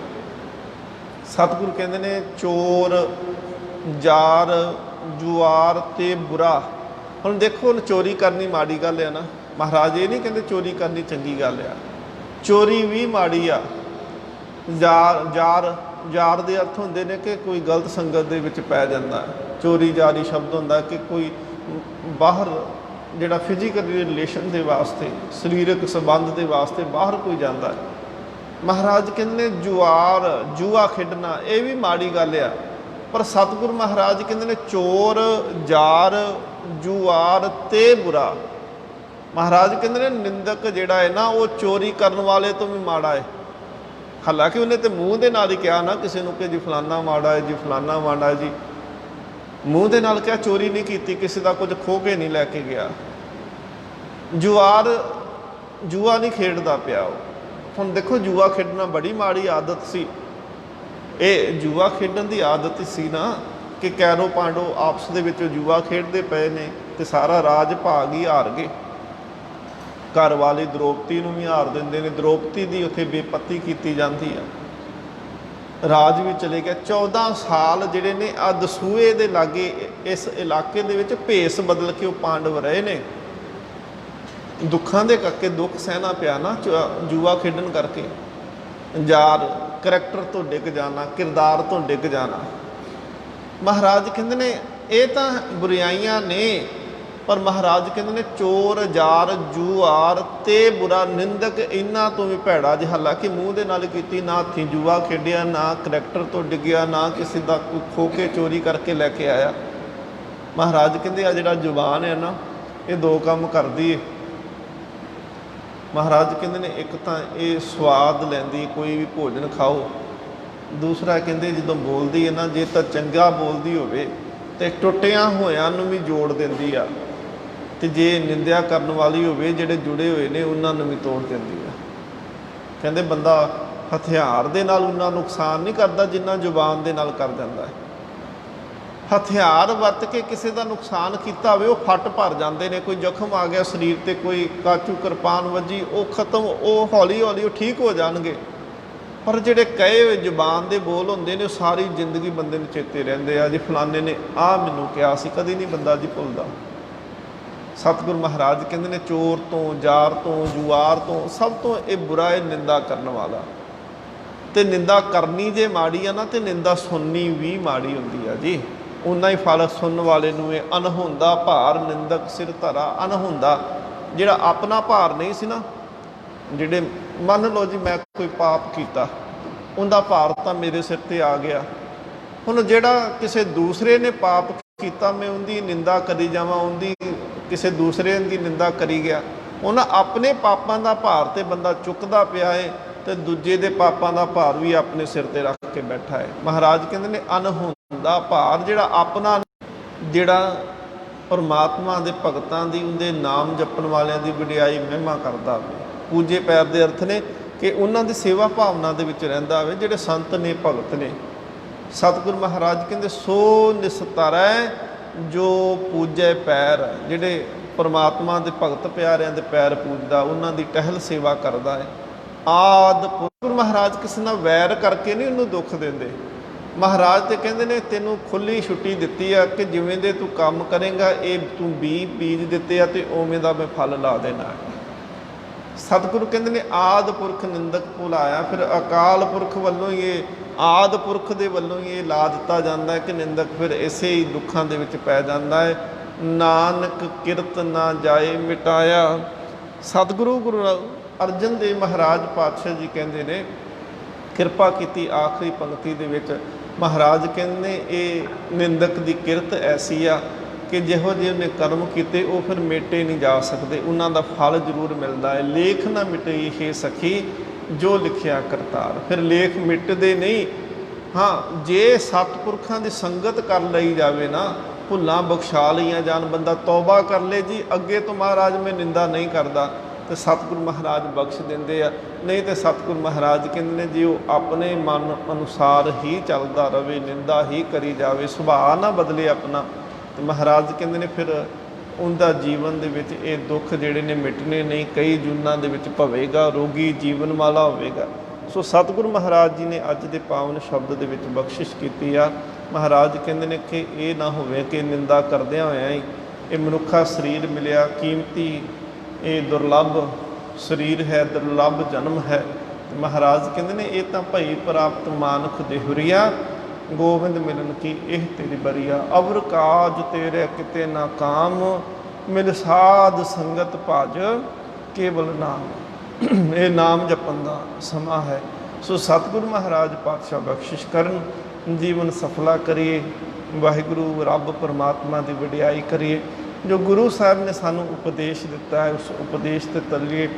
ਸਤਿਗੁਰੂ ਕਹਿੰਦੇ ਨੇ ਚੋਰ ਜਾਰ ਜੁਆਰ ਅਤੇ ਬੁਰਾ। ਹੁਣ ਦੇਖੋ, ਹੁਣ ਚੋਰੀ ਕਰਨੀ ਮਾੜੀ ਗੱਲ ਆ ਨਾ। ਮਹਾਰਾਜ ਇਹ ਨਹੀਂ ਕਹਿੰਦੇ ਚੋਰੀ ਕਰਨੀ ਚੰਗੀ ਗੱਲ ਆ। ਚੋਰੀ ਵੀ ਮਾੜੀ ਆ। ਜਾਰ ਦੇ ਅਰਥ ਹੁੰਦੇ ਨੇ ਕਿ ਕੋਈ ਗਲਤ ਸੰਗਤ ਦੇ ਵਿੱਚ ਪੈ ਜਾਂਦਾ। ਚੋਰੀ ਜਾਰੀ ਸ਼ਬਦ ਹੁੰਦਾ ਕਿ ਕੋਈ ਬਾਹਰ ਜਿਹੜਾ ਫਿਜ਼ੀਕਲ ਰਿਲੇਸ਼ਨ ਦੇ ਵਾਸਤੇ, ਸਰੀਰਕ ਸੰਬੰਧ ਦੇ ਵਾਸਤੇ ਬਾਹਰ ਕੋਈ ਜਾਂਦਾ ਹੈ। ਮਹਾਰਾਜ ਕਹਿੰਦੇ ਨੇ ਜੂਆ ਖੇਡਣਾ ਇਹ ਵੀ ਮਾੜੀ ਗੱਲ ਆ। ਪਰ ਸਤਿਗੁਰੂ ਮਹਾਰਾਜ ਕਹਿੰਦੇ ਨੇ ਚੋਰ ਜਾਰ ਜੁਆਰ ਤੇ ਬੁਰਾ। ਮਹਾਰਾਜ ਕਹਿੰਦੇ ਨੇ ਨਿੰਦਕ ਜਿਹੜਾ ਹੈ ਨਾ, ਉਹ ਚੋਰੀ ਕਰਨ ਵਾਲੇ ਤੋਂ ਵੀ ਮਾੜਾ ਹੈ। ਹਾਲਾਂਕਿ ਉਹਨੇ ਤਾਂ ਮੂੰਹ ਦੇ ਨਾਲ ਹੀ ਕਿਹਾ ਨਾ ਕਿਸੇ ਨੂੰ ਕਿ ਜੀ ਫਲਾਨਾ ਮਾੜਾ ਹੈ, ਜੀ ਫਲਾਨਾ ਮਾੜਾ ਹੈ ਜੀ। ਮੂੰਹ ਦੇ ਨਾਲ ਕਿਹਾ, ਚੋਰੀ ਨਹੀਂ ਕੀਤੀ, ਕਿਸੇ ਦਾ ਕੁਝ ਖੋਹ ਕੇ ਨਹੀਂ ਲੈ ਕੇ ਗਿਆ। ਜੂਆ ਨਹੀਂ ਖੇਡਦਾ ਪਿਆ ਉਹ। ਹੁਣ ਦੇਖੋ, ਜੂਆ ਖੇਡਣਾ ਬੜੀ ਮਾੜੀ ਆਦਤ ਸੀ। ਇਹ ਜੂਆ ਖੇਡਣ ਦੀ ਆਦਤ ਸੀ ਨਾ ਕਿ ਕੈਰੋ ਪਾਂਡੋ ਆਪਸ ਦੇ ਵਿੱਚ ਜੂਆ ਖੇਡਦੇ ਪਏ ਨੇ ਅਤੇ ਸਾਰਾ ਰਾਜ ਭਾਗ ਹੀ ਹਾਰ ਗਏ। ਘਰ ਵਾਲੀ ਦ੍ਰੋਪਦੀ ਨੂੰ ਵੀ ਹਾਰ ਦਿੰਦੇ ਨੇ। ਦ੍ਰੋਪਦੀ ਦੀ ਉੱਥੇ ਬੇਪੱਤੀ ਕੀਤੀ ਜਾਂਦੀ ਆ। ਰਾਜ ਵੀ ਚਲੇ ਗਿਆ। 14 ਸਾਲ ਜਿਹੜੇ ਨੇ ਆ ਦਸੂਏ ਦੇ ਲਾਗੇ ਇਸ ਇਲਾਕੇ ਦੇ ਵਿੱਚ ਭੇਸ ਬਦਲ ਕੇ ਉਹ ਪਾਂਡਵ ਰਹੇ ਨੇ। ਦੁੱਖਾਂ ਦੇ ਕਰਕੇ ਦੁੱਖ ਸਹਿਣਾ ਪਿਆ ਨਾ ਜੂਆ ਖੇਡਣ ਕਰਕੇ। ਕਰੈਕਟਰ ਤੋਂ ਡਿੱਗ ਜਾਣਾ, ਕਿਰਦਾਰ ਤੋਂ ਡਿੱਗ ਜਾਣਾ। ਮਹਾਰਾਜ ਕਹਿੰਦੇ ਨੇ ਇਹ ਤਾਂ ਬੁਰਾਈਆਂ ਨੇ, ਪਰ ਮਹਾਰਾਜ ਕਹਿੰਦੇ ਨੇ ਚੋਰ ਜਾਰ ਜੂਆਰ ਤੇ ਬੁਰਾ। ਨਿੰਦਕ ਇਹਨਾਂ ਤੋਂ ਵੀ ਭੈੜਾ ਜੇ। ਹਾਲਾਂਕਿ ਮੂੰਹ ਦੇ ਨਾਲ ਕੀਤੀ, ਨਾ ਹੱਥੀਂ ਜੂਆ ਖੇਡਿਆ, ਨਾ ਕਰੈਕਟਰ ਤੋਂ ਡਿੱਗਿਆ, ਨਾ ਕਿਸੇ ਦਾ ਕੋਈ ਖੋ ਕੇ ਚੋਰੀ ਕਰਕੇ ਲੈ ਕੇ ਆਇਆ। ਮਹਾਰਾਜ ਕਹਿੰਦੇ ਆ ਜਿਹੜਾ ਜ਼ੁਬਾਨ ਹੈ ਨਾ, ਇਹ ਦੋ ਕੰਮ ਕਰਦੀ ਹੈ। ਮਹਾਰਾਜ ਕਹਿੰਦੇ ਨੇ ਇੱਕ ਤਾਂ ਇਹ ਸਵਾਦ ਲੈਂਦੀ, ਕੋਈ ਵੀ ਭੋਜਨ ਖਾਓ। ਦੂਸਰਾ ਕਹਿੰਦੇ ਜਦੋਂ ਬੋਲਦੀ ਹੈ ਨਾ, ਜੇ ਤਾਂ ਚੰਗਾ ਬੋਲਦੀ ਹੋਵੇ ਤਾਂ ਟੁੱਟਿਆਂ ਹੋਇਆਂ ਨੂੰ ਵੀ ਜੋੜ ਦਿੰਦੀ ਆ, ਅਤੇ ਜੇ ਨਿੰਦਿਆ ਕਰਨ ਵਾਲੀ ਹੋਵੇ, ਜਿਹੜੇ ਜੁੜੇ ਹੋਏ ਨੇ ਉਹਨਾਂ ਨੂੰ ਵੀ ਤੋੜ ਦਿੰਦੀ ਆ। ਕਹਿੰਦੇ ਬੰਦਾ ਹਥਿਆਰ ਦੇ ਨਾਲ ਉਹਨਾਂ ਨੁਕਸਾਨ ਨਹੀਂ ਕਰਦਾ ਜਿੰਨਾ ਜ਼ੁਬਾਨ ਦੇ ਨਾਲ ਕਰ ਦਿੰਦਾ ਹੈ। ਹਥਿਆਰ ਵਰਤ ਕੇ ਕਿਸੇ ਦਾ ਨੁਕਸਾਨ ਕੀਤਾ ਹੋਵੇ, ਉਹ ਫੱਟ ਭਰ ਜਾਂਦੇ ਨੇ। ਕੋਈ ਜ਼ਖਮ ਆ ਗਿਆ ਸਰੀਰ 'ਤੇ, ਕੋਈ ਕਾਚੂ ਕਿਰਪਾਨ ਵੱਜੀ, ਉਹ ਖਤਮ, ਉਹ ਹੌਲੀ ਹੌਲੀ ਉਹ ਠੀਕ ਹੋ ਜਾਣਗੇ। ਪਰ ਜਿਹੜੇ ਕਹੇ ਹੋਏ ਜ਼ੁਬਾਨ ਦੇ ਬੋਲ ਹੁੰਦੇ ਨੇ, ਉਹ ਸਾਰੀ ਜ਼ਿੰਦਗੀ ਬੰਦੇ ਨੂੰ ਚੇਤੇ ਰਹਿੰਦੇ ਆ। ਜੀ ਫਲਾਣੇ ਨੇ ਆਹ ਮੈਨੂੰ ਕਿਹਾ ਸੀ, ਕਦੀ ਨਹੀਂ ਬੰਦਾ ਜੀ ਭੁੱਲਦਾ। ਸਤਿਗੁਰੂ ਮਹਾਰਾਜ ਕਹਿੰਦੇ ਨੇ ਚੋਰ ਤੋਂ, ਜਾਰ ਤੋਂ, ਜੁਆਰ ਤੋਂ ਸਭ ਤੋਂ ਇਹ ਬੁਰਾ ਹੈ ਨਿੰਦਾ ਕਰਨ ਵਾਲਾ। ਅਤੇ ਨਿੰਦਾ ਕਰਨੀ ਜੇ ਮਾੜੀ ਆ ਨਾ, ਅਤੇ ਨਿੰਦਾ ਸੁਣਨੀ ਵੀ ਮਾੜੀ ਹੁੰਦੀ ਆ ਜੀ। ਉਨਾ ਹੀ ਫਲ ਸੁਣਨ ਵਾਲੇ ਨੂੰ ਇਹ ਅਨਹੋਂਦਾ ਭਾਰ ਨਿੰਦਕ ਸਿਰ ਧਰਾ। ਅਨਹੋਂਦਾ ਜਿਹੜਾ ਆਪਣਾ ਭਾਰ ਨਹੀਂ ਸੀ ਨਾ, ਜਿਹੜੇ ਮੰਨ ਲਓ ਜੀ ਮੈਂ ਕੋਈ ਪਾਪ ਕੀਤਾ, ਉਹਦਾ ਭਾਰ ਤਾਂ ਮੇਰੇ ਸਿਰ 'ਤੇ ਆ ਗਿਆ। ਹੁਣ ਜਿਹੜਾ ਕਿਸੇ ਦੂਸਰੇ ਨੇ ਪਾਪ ਕੀਤਾ, ਮੈਂ ਉਹਦੀ ਨਿੰਦਾ ਕਰੀ ਜਾਵਾਂ, ਉਹਦੀ ਕਿਸੇ ਦੂਸਰੇ ਦੀ ਨਿੰਦਾ ਕਰੀ ਗਿਆ। ਉਹਨਾਂ ਆਪਣੇ ਪਾਪਾਂ ਦਾ ਭਾਰ ਤੇ ਬੰਦਾ ਚੁੱਕਦਾ ਪਿਆ ਹੈ, ਅਤੇ ਦੂਜੇ ਦੇ ਪਾਪਾਂ ਦਾ ਭਾਰ ਵੀ ਆਪਣੇ ਸਿਰ 'ਤੇ ਰੱਖ ਕੇ ਬੈਠਾ ਹੈ। ਮਹਾਰਾਜ ਕਹਿੰਦੇ ਨੇ ਅਨਹੋਂਦਾ ਭਾਰ ਜਿਹੜਾ ਆਪਣਾ, ਜਿਹੜਾ ਪਰਮਾਤਮਾ ਦੇ ਭਗਤਾਂ ਦੀ, ਉਹਦੇ ਨਾਮ ਜਪਣ ਵਾਲਿਆਂ ਦੀ ਵਡਿਆਈ ਮਹਿਮਾ ਕਰਦਾ ਹੋਵੇ। ਪੂਜੇ ਪੈਰ ਦੇ ਅਰਥ ਨੇ ਕਿ ਉਹਨਾਂ ਦੀ ਸੇਵਾ ਭਾਵਨਾ ਦੇ ਵਿੱਚ ਰਹਿੰਦਾ ਹੋਵੇ, ਜਿਹੜੇ ਸੰਤ ਨੇ, ਭਗਤ ਨੇ। ਸਤਿਗੁਰੂ ਮਹਾਰਾਜ ਕਹਿੰਦੇ ਸੋ ਨਿਸਤਰੈ ਜੋ ਪੂਜੈ ਪੈਰ। ਜਿਹੜੇ परमात्मा के भगत प्यारिਆਂ ਦੇ पैर पूजदा, उन्हां दी टहल सेवा करदा है। आद पुरख महाराज किसी नाल वैर करके नहीं उन्होंने दुख देंदे। महाराज तो कहते ने तेनों खुली छुट्टी दी है कि जिवें दे तू काम करेंगा, ये तू बीज दिते आ ते उवें दा मैं फल ला देना है। सतगुरु कहते ने आद पुरख निंदक भुलाया, फिर अकाल पुरख वालों ये आद पुरख दे वालों ये ला दिता जाता है कि निंदक फिर इसे ही दुखों दे विच पै जाता है। नानक किरत ना जाए मिटाया। सतगुरु गुरु अर्जन देव महाराज पातशाह जी कहते ने किरपा की आखिरी पंक्ति दे विच महाराज कहते ये निंदक की किरत ऐसी आ कि जिहो जे उन्हें कर्म किए वो फिर मेटे नहीं जा सकते, उन्हों का फल जरूर मिलता है। लेख ना मिटे हे सखी जो लिखिया करतार। फिर लेख मिटते नहीं। हाँ, जे सतपुरखों की संगत कर लई जाए ना, भुलां बख्शा लईआं जान, बंदा तौबा कर ले जी अगे तो महाराज मैं निंदा नहीं करता, तो सतगुरु महाराज बख्श देंदे आ। नहीं तो सतगुरु महाराज कहते हैं जी वो अपने मन अनुसार ही चलता रहे, निंदा ही करी जाए, सुभाव ना बदले अपना। तो महाराज कहते हैं फिर उनका जीवन के दुख जोड़े ने मिटने नहीं, कई जूनां दे विच भवेगा, रोगी जीवन वाला होवेगा। सो सतगुरु महाराज जी ने अज के पावन शब्द के विच बख्शिश की आ। महाराज कहते हैं कि ये ना होवे कि निंदा करदियां होइआं ही ये मनुखा शरीर मिलिया कीमती, ये दुर्लभ शरीर है, दुर्लभ जन्म है। महाराज कहते हैं ये तो भई प्राप्त मानख देहुरिया, गोविंद मिलन की एह तेरी बरिया। अवर काज तेरे किते ना काम, मिल साध संगत भज केवल नाम। ये नाम जपन का समा है। सो सतगुरु महाराज पातशाह बख्शिश करन, जीवन सफला करिए, वाहिगुरु रब परमात्मा की वडियाई करिए। जो गुरु साहब ने सानू उपदेश दिता है उस उपदेश से तलिए,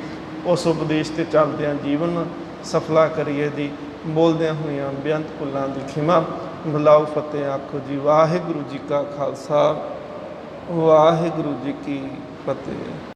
उस उपदेश से चलद्या जीवन सफला करिए जी। बोलद्या हुई बेअंत भुलां दी खिमा। बुलाओ फतेह आखो जी। वाहिगुरु जी का खालसा, वाहिगुरु जी की फतेह।